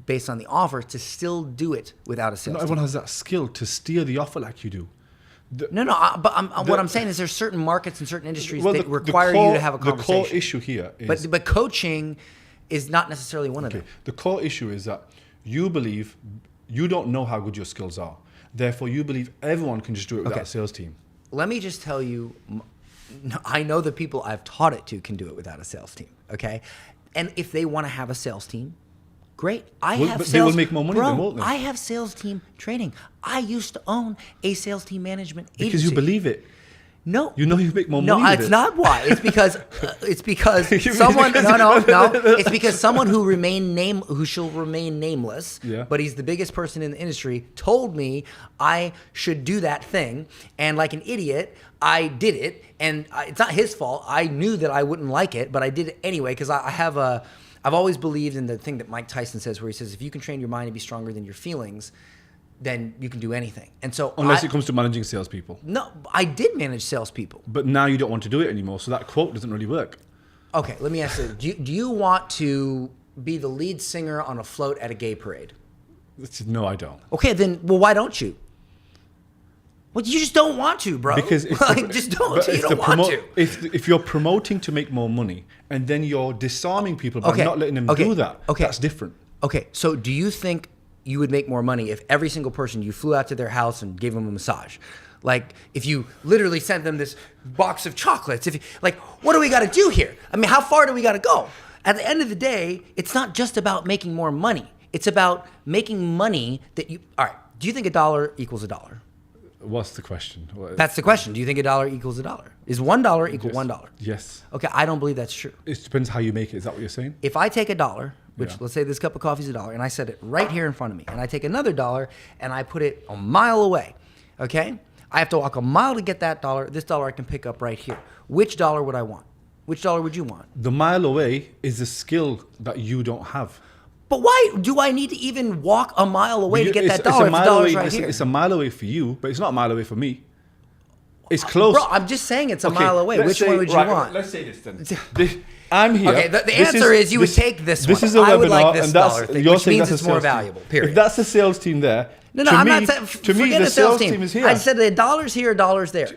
S1: based on the offer to still do it without a sales
S2: Not
S1: team.
S2: everyone has that skill to steer the offer like you do.
S1: What I'm saying is there's certain markets and certain industries that require you to have a conversation.
S2: The core issue here is...
S1: But coaching is not necessarily one of them.
S2: The core issue is that you believe you don't know how good your skills are. Therefore, you believe everyone can just do it without a sales team.
S1: Let me just tell you, I know the people I've taught it to can do it without a sales team, okay? And if they want to have a sales team, great.
S2: But they will make more money than won't they?
S1: I have sales team training. I used to own a sales team management agency.
S2: Because you believe it.
S1: No.
S2: You know you make more money with it.
S1: No, it's not why. It's because someone It's because someone who shall remain nameless, but he's the biggest person in the industry, told me I should do that thing, and like an idiot, I did it, and it's not his fault. I knew that I wouldn't like it, but I did it anyway because I've always believed in the thing that Mike Tyson says, where he says, if you can train your mind to be stronger than your feelings, then you can do anything. And so
S2: unless it comes to managing salespeople.
S1: No, I did manage salespeople.
S2: But now you don't want to do it anymore, so that quote doesn't really work. Okay,
S1: let me ask you, do you want to be the lead singer on a float at a gay parade?
S2: No, I don't.
S1: Okay, then, why don't you? Well, you just don't want to, bro.
S2: Because
S1: you don't want to.
S2: If you're promoting to make more money and then you're disarming people by not letting them do that, that's different.
S1: Okay, so do you think you would make more money if every single person you flew out to their house and gave them a massage? Like, if you literally sent them this box of chocolates, what do we got to do here? How far do we got to go? At the end of the day, it's not just about making more money. It's about making money that all right, do you think $1 equals $1?
S2: What's the question?
S1: That's the question. Do you think $1 equals $1? Is $1 equal $1?
S2: Yes.
S1: Okay, I don't believe that's true.
S2: It depends how you make it. Is that what you're saying?
S1: If I take $1, which let's say this cup of coffee is $1, and I set it right here in front of me, and I take another $1 and I put it a mile away, okay? I have to walk a mile to get that $1. This $1 I can pick up right here. Which $1 would I want? Which $1 would you want?
S2: The mile away is a skill that you don't have.
S1: But why do I need to even walk a mile away to get that $1 if the $1's right here?
S2: It's a mile away for you, but it's not a mile away for me. It's close.
S1: Bro, I'm just saying it's a mile away. Which one would you want?
S2: Let's say this then. I'm here.
S1: Okay, the answer is you would take this one.
S2: This is a webinar,
S1: I would like this
S2: and that's,
S1: $1 thing,
S2: you're
S1: which
S2: saying
S1: means
S2: that's
S1: it's more valuable, period.
S2: If that's the sales team there,
S1: No, I'm not saying,
S2: to me, the sales team is here.
S1: I said the $1's here, $1's there.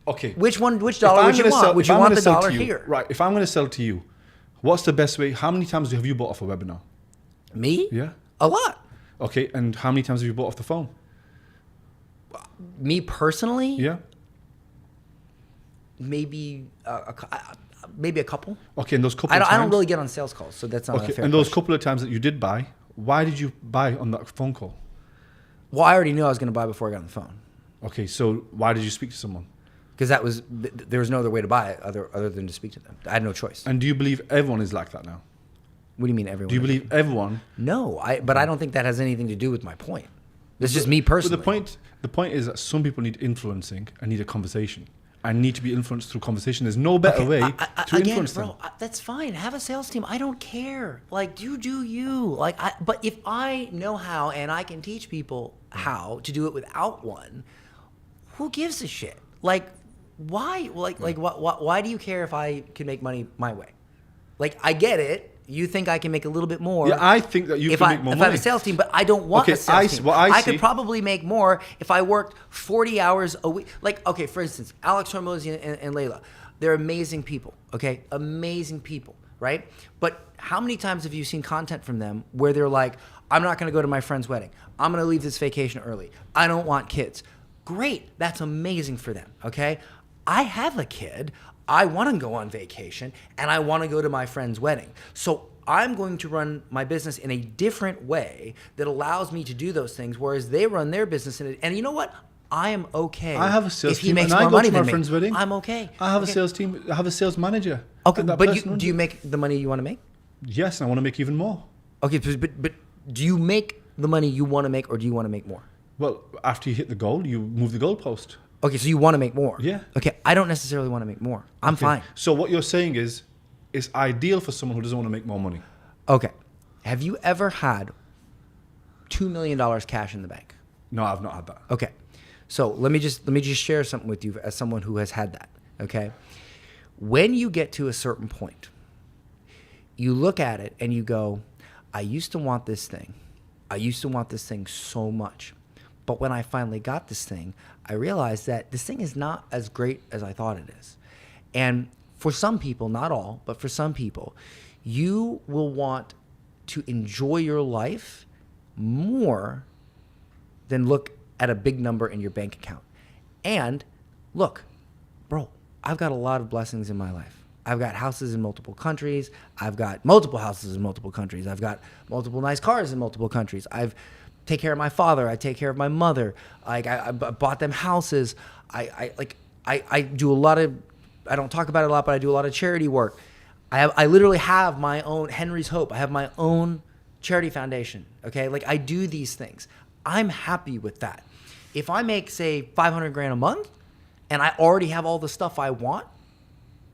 S2: Okay.
S1: Which $1 would you want? Would you want the $1 here?
S2: Right, if I'm going to sell to you, what's the best way? How many times have you bought off a webinar?
S1: Me?
S2: Yeah.
S1: A lot.
S2: Okay, and how many times have you bought off the phone?
S1: Me personally?
S2: Yeah.
S1: Maybe a couple.
S2: Okay, and those couple of times...
S1: I don't really get on sales calls, so that's not a fair
S2: and those
S1: question.
S2: couple of times that you did buy, why did you buy on that phone call?
S1: Well, I already knew I was going to buy before I got on the phone.
S2: Okay, so why did you speak to someone?
S1: Because there was no other way to buy it other than to speak to them. I had no choice.
S2: And do you believe everyone is like that now?
S1: What do you mean everyone?
S2: Do you believe everyone?
S1: No, but I don't think that has anything to do with my point. This is just me personally.
S2: But the point is that some people need influencing and need a conversation. And need to be influenced through conversation. There's no better way to influence them.
S1: That's fine. Have a sales team. I don't care. Like, you do you. But if I know how and I can teach people how to do it without one, who gives a shit? Like, why? Why do you care if I can make money my way? Like, I get it. You think I can make a little bit more.
S2: Yeah, I think that you can make more money.
S1: If I have a sales team, but I don't want a sales team. I could probably make more if I worked 40 hours a week. Like, okay, for instance, Alex Hormozy and Layla, they're amazing people, okay? Amazing people, right? But how many times have you seen content from them where they're like, I'm not going to go to my friend's wedding. I'm going to leave this vacation early. I don't want kids. Great. That's amazing for them, okay? I have a kid. I want to go on vacation and I want to go to my friend's wedding. So I'm going to run my business in a different way that allows me to do those things, whereas they run their business in it. And you know what? I am okay.
S2: I have a sales
S1: if he
S2: team,
S1: makes
S2: and
S1: more
S2: I go
S1: money
S2: to my
S1: than me.
S2: friend's wedding.
S1: I'm okay.
S2: I have a sales team. I have a sales manager.
S1: Okay,
S2: That
S1: but
S2: person
S1: do you make the money you want to make?
S2: Yes, and I want to make even more.
S1: Okay, but do you make the money you want to make, or do you want to make more?
S2: Well, after you hit the goal, you move the goalpost.
S1: Okay, so you want to make more.
S2: Yeah.
S1: Okay, I don't necessarily want to make more. I'm
S2: Okay.
S1: fine.
S2: So what you're saying is, it's ideal for someone who doesn't want to make more money.
S1: Okay. Have you ever had $2 million cash in the bank?
S2: No, I've not had that.
S1: Okay. So let me just share something with you as someone who has had that. Okay. When you get to a certain point, you look at it and you go, I used to want this thing. I used to want this thing so much. But when I finally got this thing, I realized that this thing is not as great as I thought it is. And for some people, not all, but for some people, you will want to enjoy your life more than look at a big number in your bank account. And look, bro, I've got a lot of blessings in my life. I've got houses in multiple countries. I've got multiple houses in multiple countries. I've got multiple nice cars in multiple countries. I've take care of my father. I take care of my mother. I bought them houses. I do a lot of, I don't talk about it a lot, but I do a lot of charity work. I literally have my own Henry's Hope. I have my own charity foundation. Okay. Like I do these things. I'm happy with that. If I make say 500 grand a month and I already have all the stuff I want,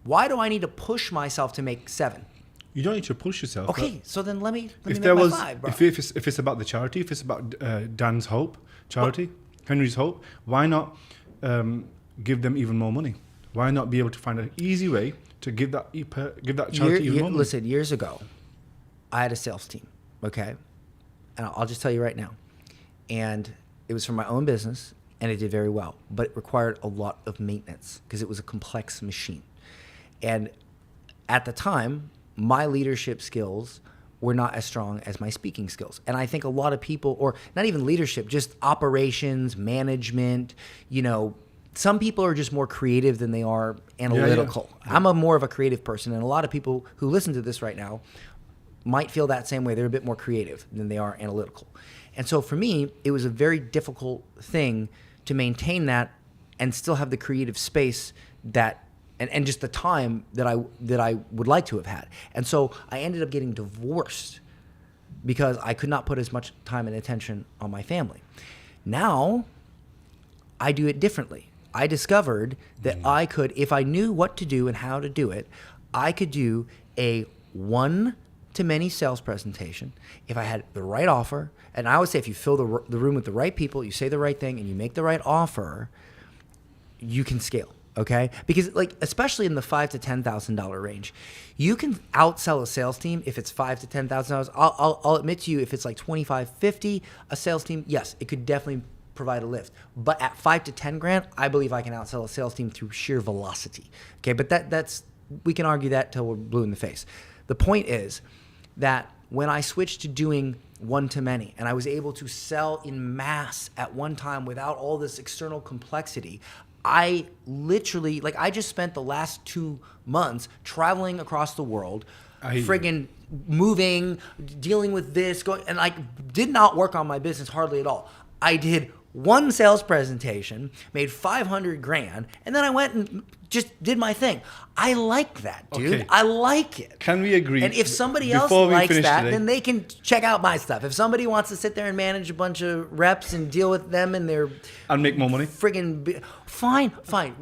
S1: why do I need to push myself to make 7?
S2: You don't need to push yourself.
S1: Okay, so then let me
S2: If
S1: make
S2: there
S1: my
S2: was,
S1: 5, bro.
S2: if it's about the charity, if it's about Dan's Hope charity, Henry's Hope, why not give them even more money? Why not be able to find an easy way to give that charity even more money?
S1: Listen, years ago, I had a sales team, okay? And I'll just tell you right now. And it was for my own business, and it did very well. But it required a lot of maintenance because it was a complex machine. And at the time, my leadership skills were not as strong as my speaking skills. And I think a lot of people, or not even leadership, just operations, management, some people are just more creative than they are analytical. Yeah. I'm more of a creative person, and a lot of people who listen to this right now might feel that same way. They're a bit more creative than they are analytical. And so for me, it was a very difficult thing to maintain that and still have the creative space that and just the time that I would like to have had. And so I ended up getting divorced because I could not put as much time and attention on my family. Now, I do it differently. I discovered that I could, if I knew what to do and how to do it, I could do a one-to-many sales presentation if I had the right offer. And I would say if you fill the room with the right people, you say the right thing, and you make the right offer, you can scale. Okay, because especially in the $5,000 to $10,000 range, you can outsell a sales team if it's $5,000 to $10,000. I'll admit to you, if it's like $25,000, $50,000 a sales team, yes, it could definitely provide a lift. But at $5,000 to $10,000, I believe I can outsell a sales team through sheer velocity. Okay, but that's we can argue that till we're blue in the face. The point is that when I switched to doing one-to-many and I was able to sell in mass at one time without all this external complexity, I literally, I just spent the last 2 months traveling across the world, friggin' moving, dealing with this, and did not work on my business hardly at all. I did one sales presentation, made 500 grand, and then I went and just did my thing. I like that, dude. Okay. I like it.
S2: Can we agree?
S1: And if somebody else likes that, then they can check out my stuff. If somebody wants to sit there and manage a bunch of reps and deal with them and their...
S2: And make more money?
S1: Friggin' fine.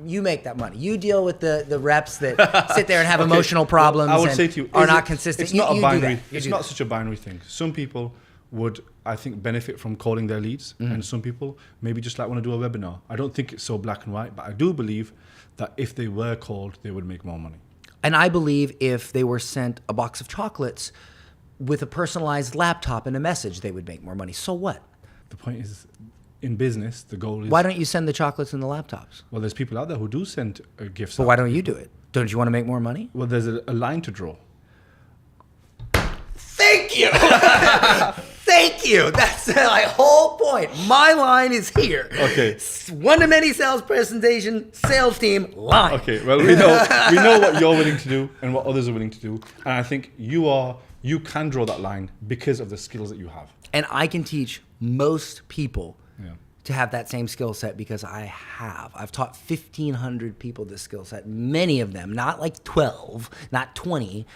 S1: You make that money. You deal with the reps that sit there and have emotional problems and are not consistent.
S2: It's not a binary. It's not such a binary thing. Some people would, I think, benefit from calling their leads, and some people maybe just want to do a webinar. I don't think it's so black and white, but I do believe that if they were called, they would make more money.
S1: And I believe if they were sent a box of chocolates with a personalized laptop and a message, they would make more money. So what?
S2: The point is, in business, the goal is...
S1: Why don't you send the chocolates and the laptops?
S2: Well, there's people out there who do send gifts.
S1: But why don't you do it? Don't you want to make more money?
S2: Well, there's a line to draw.
S1: Thank you. Thank you. That's my whole point. My line is here.
S2: Okay.
S1: One-to-many sales presentation, sales team, line.
S2: Okay, well, we know what you're willing to do and what others are willing to do. And I think you can draw that line because of the skills that you have.
S1: And I can teach most people
S2: Yeah.
S1: to have that same skill set because I've taught 1,500 people this skill set. Many of them, not like 12, not 20,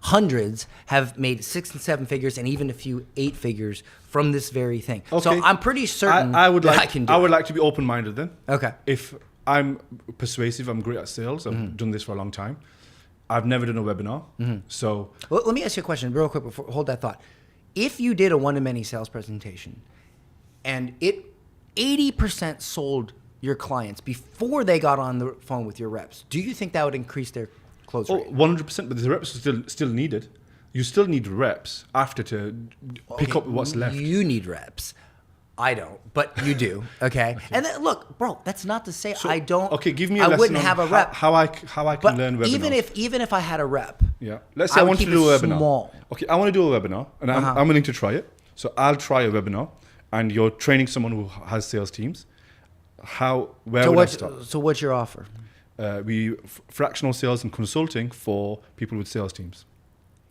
S1: hundreds have made 6 and 7 figures and even a few 8 figures from this very thing.
S2: Okay.
S1: So I'm pretty certain
S2: I would
S1: that
S2: like,
S1: I can do
S2: I would
S1: it.
S2: like to be open-minded then.
S1: Okay.
S2: If I'm persuasive, I'm great at sales, I've done this for a long time. I've never done a webinar. So
S1: Well, let me ask you a question real quick before hold that thought. If you did a one-to-many sales presentation and it 80% sold your clients before they got on the phone with your reps, do you think that would increase their close rate?
S2: 100%, but the reps are still needed. You still need reps after to pick up what's left.
S1: You need reps. I don't, but you do. Okay. And then, look, bro, that's not to say I don't.
S2: Okay, give me a
S1: I
S2: lesson
S1: wouldn't
S2: on
S1: have a rep.
S2: how I can
S1: But
S2: learn webinars.
S1: even if I had a rep,
S2: Yeah. Let's say I
S1: would
S2: want to
S1: keep
S2: do a
S1: it
S2: webinar.
S1: small.
S2: Okay, I want to do a webinar and I'm willing to try it. So I'll try a webinar and you're training someone who has sales teams. Where would I start?
S1: So what's your offer?
S2: We fractional sales and consulting for people with sales teams.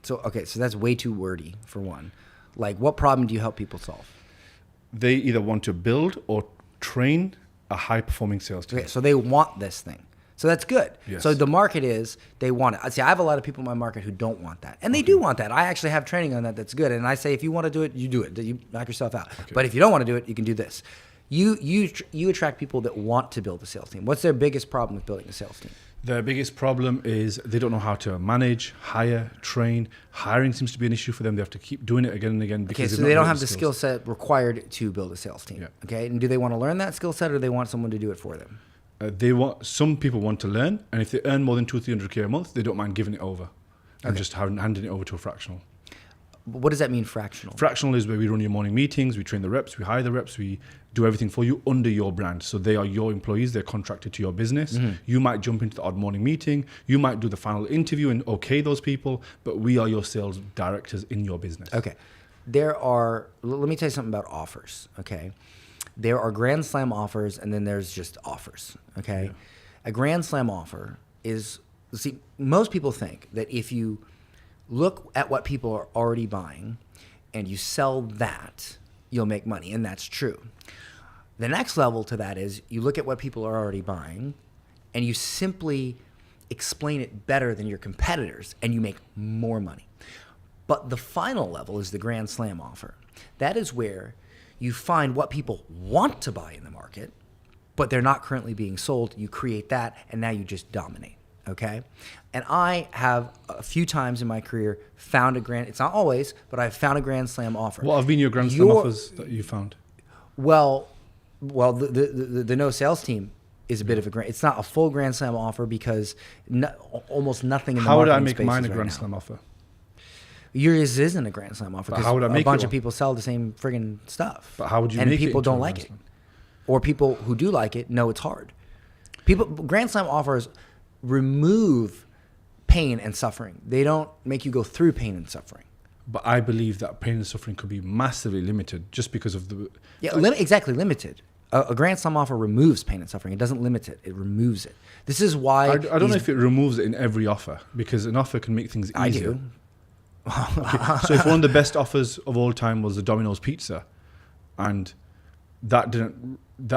S1: So that's way too wordy for one. Like, what problem do you help people solve?
S2: They either want to build or train a high-performing sales team.
S1: Okay, so they want this thing. So that's good.
S2: Yes.
S1: So the market is, they want it. See, I have a lot of people in my market who don't want that. And they do want that. I actually have training on that that's good. And I say, if you want to do it, you do it. You knock yourself out.
S2: Okay.
S1: But if you don't want to do it, you can do this. You attract people that want to build a sales team. What's their biggest problem with building a sales team?
S2: Their biggest problem is they don't know how to manage, hire, train. Hiring seems to be an issue for them. They have to keep doing it again and again.
S1: Okay,
S2: Because
S1: so
S2: they've
S1: they
S2: not
S1: don't
S2: learned
S1: have the skill set required to build a sales team.
S2: Yeah.
S1: Okay, and do they want to learn that skill set, or they want someone to do it for them?
S2: Some people want to learn, and if they earn more than 200-300K a month, they don't mind giving it over and just handing it over to a fractional.
S1: What does that mean, fractional?
S2: Fractional is where we run your morning meetings, we train the reps, we hire the reps, we do everything for you under your brand. So they are your employees, they're contracted to your business. You might jump into the odd morning meeting, you might do the final interview and okay those people, but we are your sales directors in your business.
S1: Okay. Let me tell you something about offers, okay? There are Grand Slam offers, and then there's just offers, okay? Yeah. A Grand Slam offer is, see, most people think that if you look at what people are already buying and you sell that, you'll make money, and that's true. The next level to that is you look at what people are already buying and you simply explain it better than your competitors and you make more money. But the final level is the Grand Slam offer. That is where you find what people want to buy in the market, but they're not currently being sold. You create that, and now you just dominate, okay? And I have a few times in my career found it's not always, but I've found a Grand Slam offer.
S2: What have been your Grand Slam offers that you found?
S1: Well, the no sales team is a bit of it's not a full Grand Slam offer because almost nothing in the marketing
S2: How would I make
S1: space
S2: mine a
S1: right
S2: Grand
S1: now.
S2: Slam offer?
S1: Yours isn't a Grand Slam offer because
S2: how would I make
S1: a bunch
S2: it
S1: of people sell the same friggin' stuff.
S2: But how would you
S1: and
S2: make it
S1: people
S2: into a
S1: don't like
S2: Grand
S1: it.
S2: Slam?
S1: Or people who do like it know it's hard. Grand Slam offers remove pain and suffering. They don't make you go through pain and suffering.
S2: But I believe that pain and suffering could be massively limited just because of the...
S1: Yeah, exactly, limited. A Grand Slam offer removes pain and suffering. It doesn't limit it. It removes it. This is why...
S2: I don't know if it removes it in every offer because an offer can make things easier.
S1: I do.
S2: Okay. So if one of the best offers of all time was the Domino's pizza and that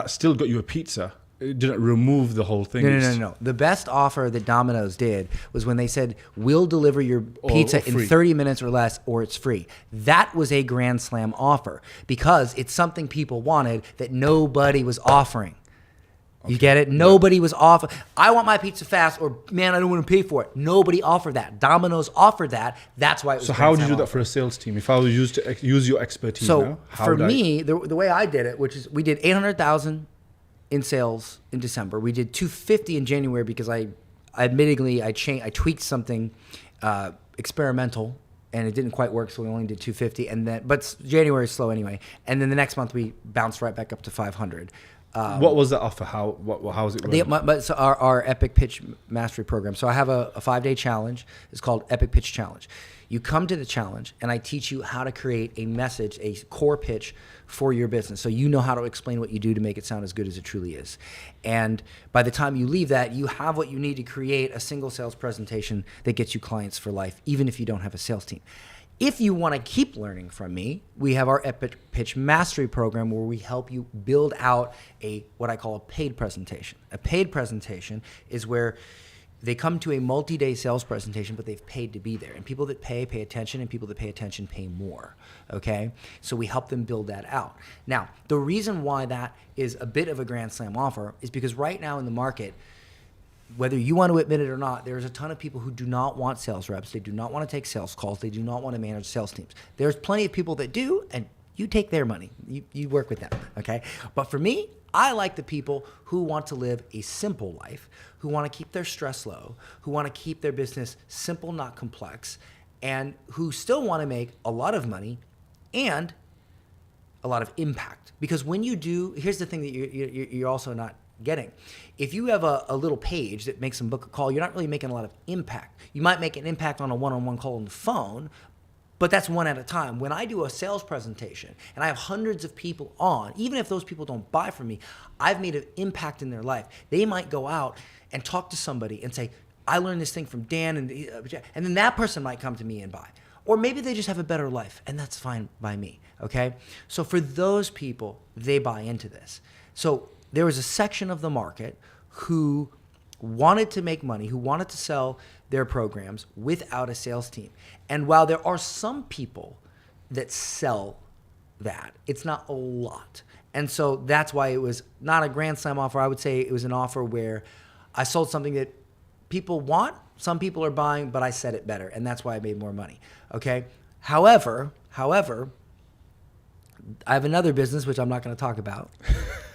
S2: still got you a pizza, it didn't remove the whole thing.
S1: No. The best offer that Domino's did was when they said, we'll deliver your pizza in 30 minutes or less, or it's free. That was a Grand Slam offer because it's something people wanted that nobody was offering. You get it? Nobody was offering. I want my pizza fast, or man, I don't want to pay for it. Nobody offered that. Domino's offered that. That's why it was.
S2: So how would you do that for a sales team? If I was used to use your expertise now,
S1: for me, the way I did it, which is we did 800,000 in sales in December. We did 250 in January because I tweaked something experimental and it didn't quite work, so we only did 250. But January is slow anyway. And then the next month we bounced right back up to 500.
S2: What was that offer? How was it running?
S1: So our Epic Pitch Mastery Program. So I have a 5-day challenge. It's called Epic Pitch Challenge. You come to the challenge, and I teach you how to create a message, a core pitch for your business. So you know how to explain what you do to make it sound as good as it truly is. And by the time you leave that, you have what you need to create a single sales presentation that gets you clients for life, even if you don't have a sales team. If you want to keep learning from me, we have our Epic Pitch Mastery Program where we help you build out what I call a paid presentation. A paid presentation is where they come to a multi-day sales presentation, but they've paid to be there. And people that pay attention, and people that pay attention pay more, okay? So we help them build that out. Now, the reason why that is a bit of a Grand Slam offer is because right now in the market, whether you want to admit it or not, there's a ton of people who do not want sales reps. They do not want to take sales calls. They do not want to manage sales teams. There's plenty of people that do, and you take their money. You work with them, okay? But for me, I like the people who want to live a simple life, who want to keep their stress low, who want to keep their business simple, not complex, and who still want to make a lot of money and a lot of impact. Because when you do, here's the thing that you're also not getting. If you have a little page that makes them book a call, you're not really making a lot of impact. You might make an impact on a one-on-one call on the phone, but that's one at a time. When I do a sales presentation and I have hundreds of people on, even if those people don't buy from me, I've made an impact in their life. They might go out and talk to somebody and say, I learned this thing from Dan, and then that person might come to me and buy. Or maybe they just have a better life, and that's fine by me, okay? So for those people, they buy into this. So there was a section of the market who wanted to make money, who wanted to sell their programs without a sales team. And while there are some people that sell that, it's not a lot. And so that's why it was not a Grand Slam offer. I would say it was an offer where I sold something that people want, some people are buying, but I said it better. And that's why I made more money, okay? However, I have another business, which I'm not going to talk about,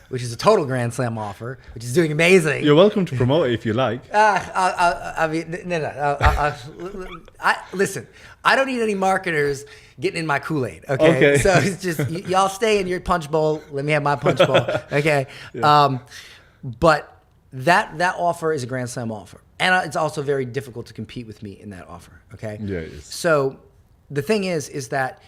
S1: which is a total Grand Slam offer, which is doing amazing.
S2: You're welcome to promote it if you like.
S1: I mean, no. Listen, I don't need any marketers getting in my Kool-Aid, okay? So it's just, y'all stay in your punch bowl. Let me have my punch bowl, okay? Yeah. But that offer is a Grand Slam offer. And it's also very difficult to compete with me in that offer, okay?
S2: Yeah, it is.
S1: So the thing is that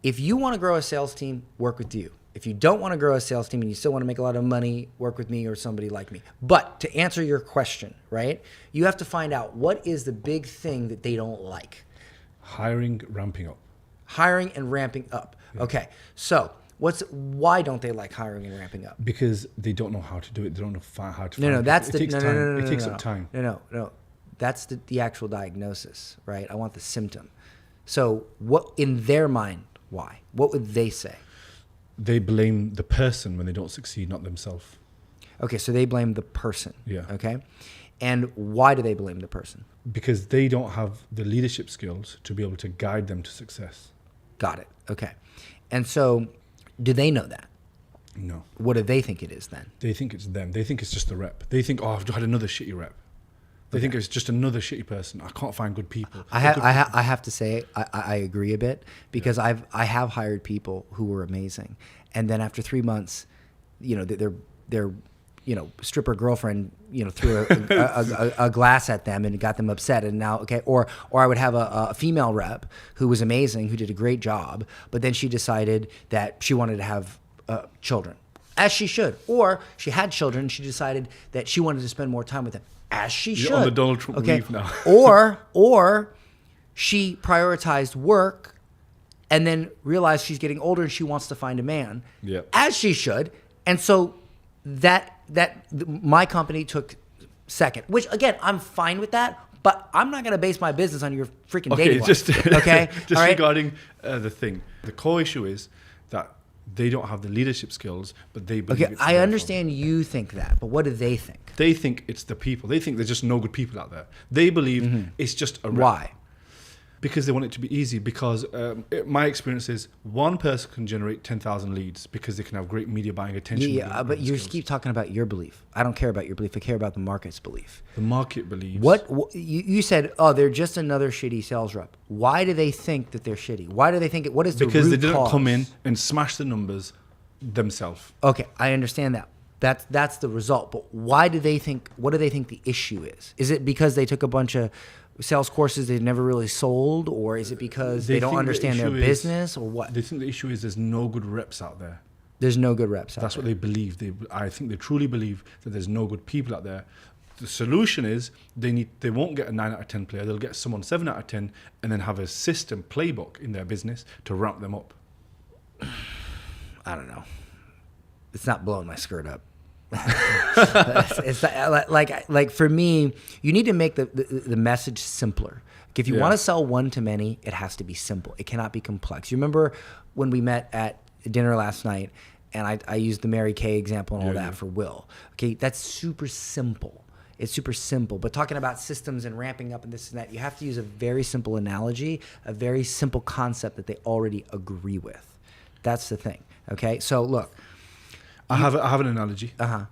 S1: if you want to grow a sales team, work with you. If you don't want to grow a sales team and you still want to make a lot of money, work with me or somebody like me. But to answer your question, right, you have to find out what is the big thing that they don't like.
S2: Hiring, ramping up.
S1: Hiring and ramping up. Yeah. Okay, so why don't they like hiring and ramping up?
S2: Because they don't know how to do it. They don't know how to
S1: No, that's
S2: it.
S1: It takes time.
S2: It takes up time.
S1: No. That's the actual diagnosis, right? I want the symptom. So what, in their mind, why? What would they say?
S2: They blame the person when they don't succeed, not themselves.
S1: Okay, so they blame the person.
S2: Yeah.
S1: Okay. And why do they blame the person?
S2: Because they don't have the leadership skills to be able to guide them to success.
S1: Got it. Okay. And so do they know that?
S2: No.
S1: What do they think it is then?
S2: They think it's them. They think it's just the rep. They think, oh, I've had another shitty rep. They think it's just another shitty person. I can't find good people.
S1: I have to say I agree a bit because I have hired people who were amazing, and then after 3 months, their stripper girlfriend threw a glass at them and got them upset, and now or I would have a female rep who was amazing, who did a great job, but then she decided that she wanted to have children, as she should, or she had children and she decided that she wanted to spend more time with them. As she should.
S2: You're on the Donald Trump leave now.
S1: or she prioritized work and then realized she's getting older and she wants to find a man.
S2: Yeah.
S1: As she should. And so that my company took second, which again, I'm fine with that, but I'm not going to base my business on your freaking dating life. Okay.
S2: Just regarding the thing. The core issue is that they don't have the leadership skills, but they believe it's
S1: I understand you think that, but what do they think?
S2: They think it's the people. They think there's just no good people out there. They believe it's just a rep.
S1: Why?
S2: Because they want it to be easy. Because my experience is one person can generate 10,000 leads because they can have great media buying attention.
S1: Yeah, but you keep talking about your belief. I don't care about your belief. I care about the market's belief.
S2: The market believes.
S1: What you said? Oh, they're just another shitty sales rep. Why do they think that they're shitty? Why do they think it? What is the root
S2: Because they didn't
S1: cause?
S2: come in and smash the numbers themselves.
S1: Okay, I understand that. That's the result. But why do they think? What do they think the issue is? Is it because they took a bunch of sales courses they've never really sold, or is it because they don't understand their business, or what?
S2: They think the issue is there's no good reps out there.
S1: There's no good reps out there.
S2: That's what they believe. I think they truly believe that there's no good people out there. The solution is they won't get a 9 out of 10 player. They'll get someone 7 out of 10, and then have a system playbook in their business to ramp them up.
S1: I don't know. It's not blowing my skirt up. It's like for me, you need to make the message simpler. If you want to sell one to many, it has to be simple. It cannot be complex. You remember when we met at dinner last night, and I used the Mary Kay example and all that for Will. Okay, that's super simple. It's super simple. But talking about systems and ramping up and this and that, you have to use a very simple analogy, a very simple concept that they already agree with. That's the thing. Okay, so look.
S2: I have an analogy.
S1: Uh-huh.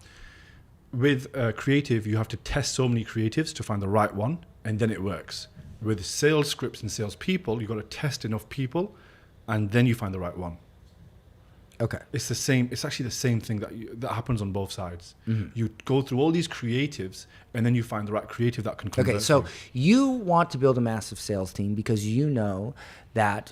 S2: With creative, you have to test so many creatives to find the right one, and then it works. With sales scripts and sales people, you've got to test enough people, and then you find the right one.
S1: Okay.
S2: It's the same. It's actually the same thing that happens on both sides. Mm-hmm. You go through all these creatives, and then you find the right creative that can convert.
S1: Okay, so you want to build a massive sales team because you know that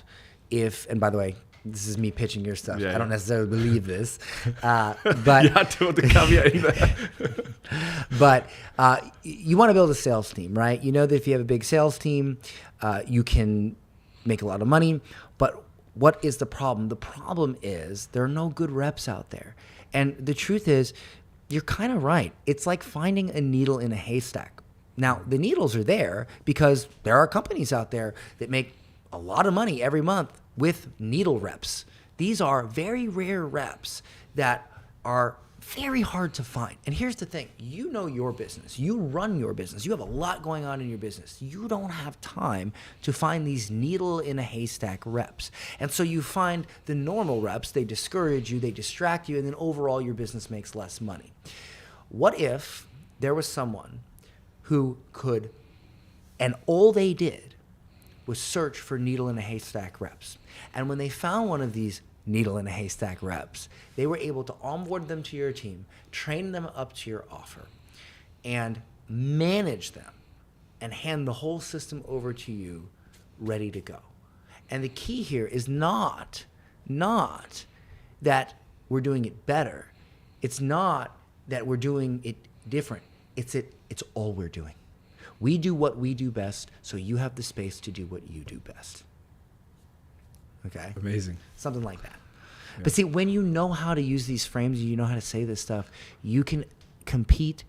S1: and by the way, this is me pitching your stuff. I don't necessarily believe this, but
S2: you had to put the caveat in there.
S1: But you want to build a sales team, right? You know that if you have a big sales team, you can make a lot of money. But what is the problem? The problem is there are no good reps out there, and the truth is, you're kind of right. It's like finding a needle in a haystack. Now, the needles are there because there are companies out there that make a lot of money every month with needle reps. These are very rare reps that are very hard to find. And here's the thing. You know your business. You run your business. You have a lot going on in your business. You don't have time to find these needle in a haystack reps. And so you find the normal reps. They discourage you. They distract you. And then overall, your business makes less money. What if there was someone who could, and all they did was search for needle in a haystack reps. And when they found one of these needle in a haystack reps, they were able to onboard them to your team, train them up to your offer, and manage them and hand the whole system over to you ready to go. And the key here is not that we're doing it better. It's not that we're doing it different. It's all we're doing. We do what we do best, so you have the space to do what you do best. Okay?
S2: Amazing.
S1: Something like that.
S2: Yeah.
S1: But see, when you know how to use these frames, you know how to say this stuff, you can compete,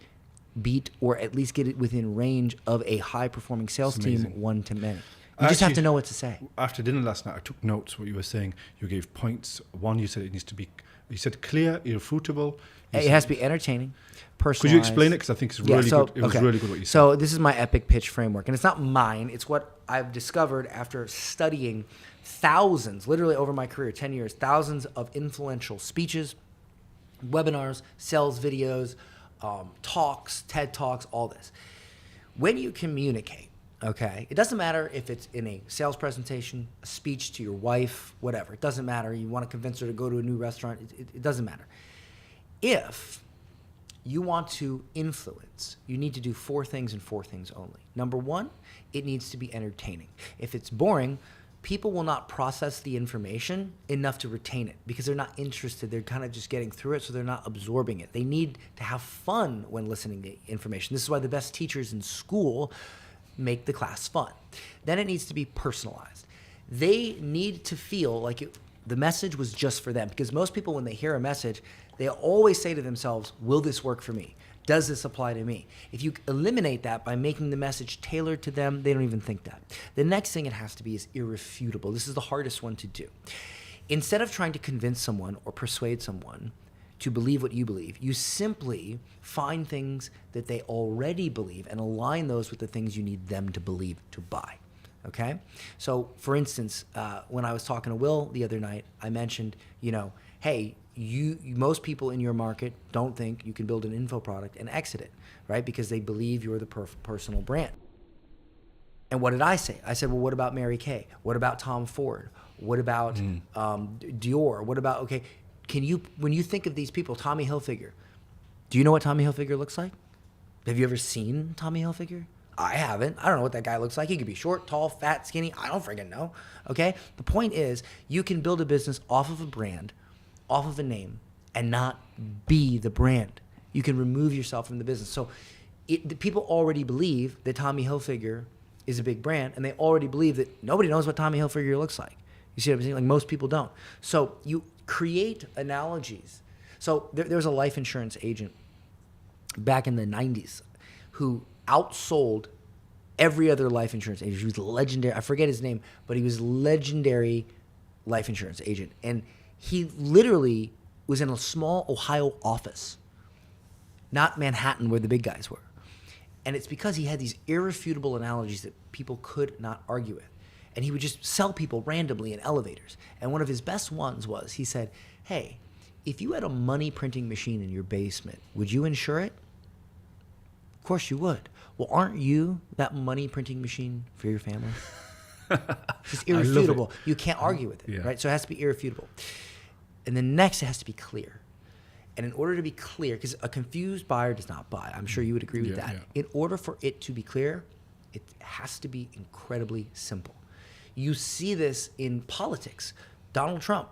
S1: beat, or at least get it within range of a high-performing sales team one to many. You just have to know what to say.
S2: After dinner last night, I took notes what you were saying. You gave points. One, you said it needs to be, you said clear, irrefutable.
S1: It has to be entertaining, personalized.
S2: Could you explain it? Because I think it's really good. It was really good what you said.
S1: So this is my epic pitch framework. And it's not mine. It's what I've discovered after studying thousands, literally over my career, 10 years, thousands of influential speeches, webinars, sales videos, talks, TED Talks, all this. When you communicate, okay, it doesn't matter if it's in a sales presentation, a speech to your wife, whatever. It doesn't matter. You want to convince her to go to a new restaurant. It doesn't matter. If you want to influence, you need to do 4 things and 4 things only. Number 1, it needs to be entertaining. If it's boring, people will not process the information enough to retain it because they're not interested. They're kind of just getting through it, so they're not absorbing it. They need to have fun when listening to information. This is why the best teachers in school make the class fun. Then it needs to be personalized. They need to feel like the message was just for them, because most people, when they hear a message, they always say to themselves, will this work for me? Does this apply to me? If you eliminate that by making the message tailored to them, they don't even think that. The next thing it has to be is irrefutable. This is the hardest one to do. Instead of trying to convince someone or persuade someone to believe what you believe, you simply find things that they already believe and align those with the things you need them to believe to buy. Okay? So, for instance, when I was talking to Will the other night, I mentioned, hey, most people in your market don't think you can build an info product and exit it, right? Because they believe you're the personal brand. And what did I say? I said, well, what about Mary Kay? What about Tom Ford? What about Dior? What about, when you think of these people, Tommy Hilfiger, Do you know what Tommy Hilfiger looks like? Have you ever seen Tommy Hilfiger? I haven't. I don't know what that guy looks like. He could be short, tall, fat, skinny. I don't freaking know. Okay? The point is, you can build a business off of a brand, off of a name, and not be the brand. You can remove yourself from the business. So the people already believe that Tommy Hilfiger is a big brand, and they already believe that nobody knows what Tommy Hilfiger looks like. You see what I'm saying? Like, most people don't. So you create analogies. So there was a life insurance agent back in the 90s who outsold every other life insurance agent. He was legendary. I forget his name, but he was legendary life insurance agent. And he literally was in a small Ohio office, not Manhattan where the big guys were. And it's because he had these irrefutable analogies that people could not argue with. And he would just sell people randomly in elevators. And one of his best ones was, he said, hey, if you had a money printing machine in your basement, would you insure it? Of course you would. Well, aren't you that money printing machine for your family? It's irrefutable. You can't argue with it, right? So it has to be irrefutable. And then next, it has to be clear. And in order to be clear, because a confused buyer does not buy. I'm sure you would agree with that. Yeah. In order for it to be clear, it has to be incredibly simple. You see this in politics. Donald Trump,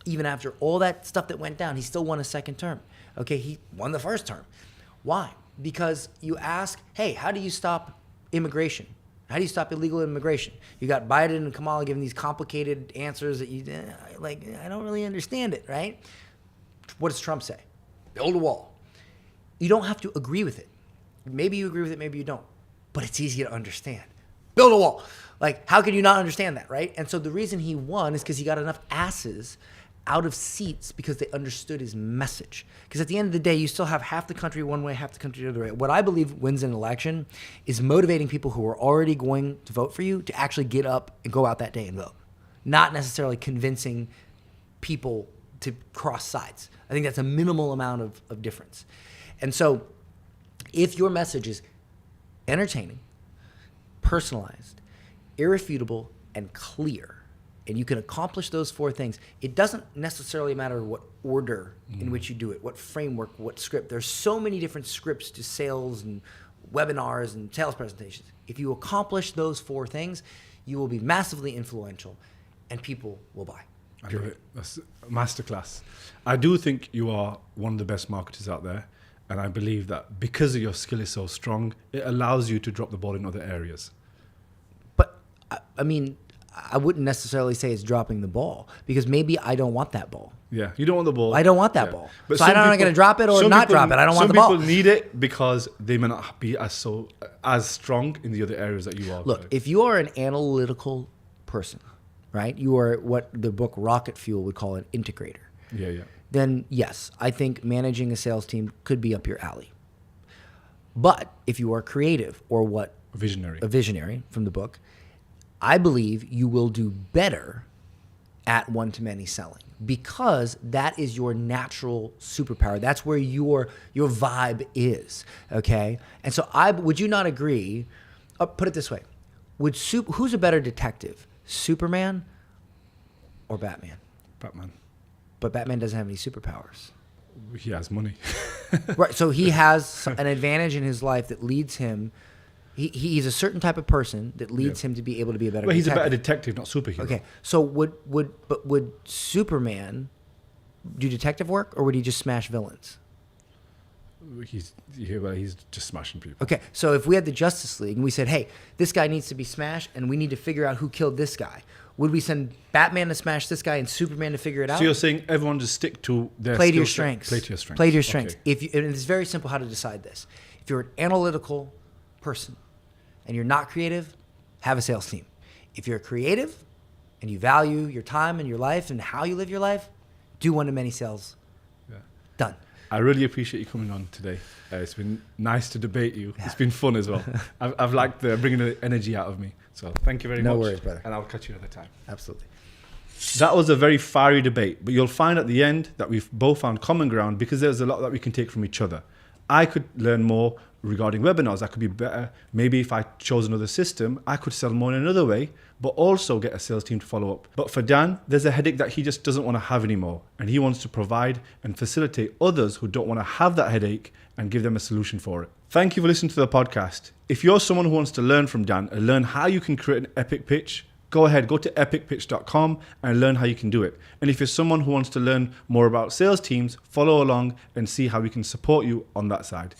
S1: even after all that stuff that went down, he still won a second term. Okay, he won the first term. Why? Because you ask, hey, how do you stop immigration? How do you stop illegal immigration? You got Biden and Kamala giving these complicated answers that you, like, I don't really understand it, right? What does Trump say? Build a wall. You don't have to agree with it. Maybe you agree with it, maybe you don't. But it's easy to understand. Build a wall. Like, how could you not understand that, right? And so the reason he won is because he got enough asses out of seats because they understood his message. Because at the end of the day, you still have half the country one way, half the country the other way. What I believe wins an election is motivating people who are already going to vote for you to actually get up and go out that day and vote. Not necessarily convincing people to cross sides. I think that's a minimal amount of difference. And so if your message is entertaining, personalized, irrefutable, and clear, and you can accomplish those four things, it doesn't necessarily matter what order in which you do it, what framework, what script. There's so many different scripts to sales and webinars and sales presentations. If you accomplish those four things, you will be massively influential and people will buy.
S2: I love it. That's a masterclass. I do think you are one of the best marketers out there. And I believe that because your skill is so strong, it allows you to drop the ball in other areas.
S1: But, I mean, I wouldn't necessarily say it's dropping the ball because maybe I don't want that ball.
S2: Yeah, you don't want the ball.
S1: I don't want that ball. But so I'm not going to drop it or not drop it. I don't want the ball.
S2: Some people need it because they may not be as strong in the other areas that you are.
S1: Look, if you are an analytical person, right? You are what the book Rocket Fuel would call an integrator.
S2: Yeah.
S1: Then yes, I think managing a sales team could be up your alley. But if you are creative or what?
S2: A visionary from the book, I believe you will do better at one-to-many selling because that is your natural superpower. That's where your vibe is, okay? And so would you not agree, put it this way, who's a better detective, Superman or Batman? Batman.
S1: But Batman doesn't have any superpowers.
S2: He has money.
S1: Right, so he has an advantage in his life that leads him. He's a certain type of person that leads him to be able to be a better detective.
S2: He's a better detective, not superhero.
S1: Okay, so would Superman do detective work or would he just smash villains?
S2: He's just smashing people.
S1: Okay, so if we had the Justice League and we said, hey, this guy needs to be smashed and we need to figure out who killed this guy, would we send Batman to smash this guy and Superman to figure it out?
S2: So you're saying everyone just stick to their
S1: Play to your strengths.
S2: Play to your strengths.
S1: Play to your strengths.
S2: Okay.
S1: And it's very simple how to decide this. If you're an analytical person and you're not creative, have a sales team. If you're creative and you value your time and your life and how you live your life, do one-to-many sales.
S2: Yeah.
S1: Done.
S2: I really appreciate you coming on today. It's been nice to debate you. Yeah. It's been fun as well. I've liked bringing the energy out of me. So thank you very much.
S1: No worries, brother.
S2: And I'll catch you another time.
S1: Absolutely.
S2: That was a very fiery debate, but you'll find at the end that we've both found common ground because there's a lot that we can take from each other. I could learn more regarding webinars, that could be better. Maybe if I chose another system, I could sell more in another way, but also get a sales team to follow up. But for Dan, there's a headache that he just doesn't want to have anymore. And he wants to provide and facilitate others who don't want to have that headache and give them a solution for it. Thank you for listening to the podcast. If you're someone who wants to learn from Dan and learn how you can create an epic pitch, go ahead, go to epicpitch.com and learn how you can do it. And if you're someone who wants to learn more about sales teams, follow along and see how we can support you on that side.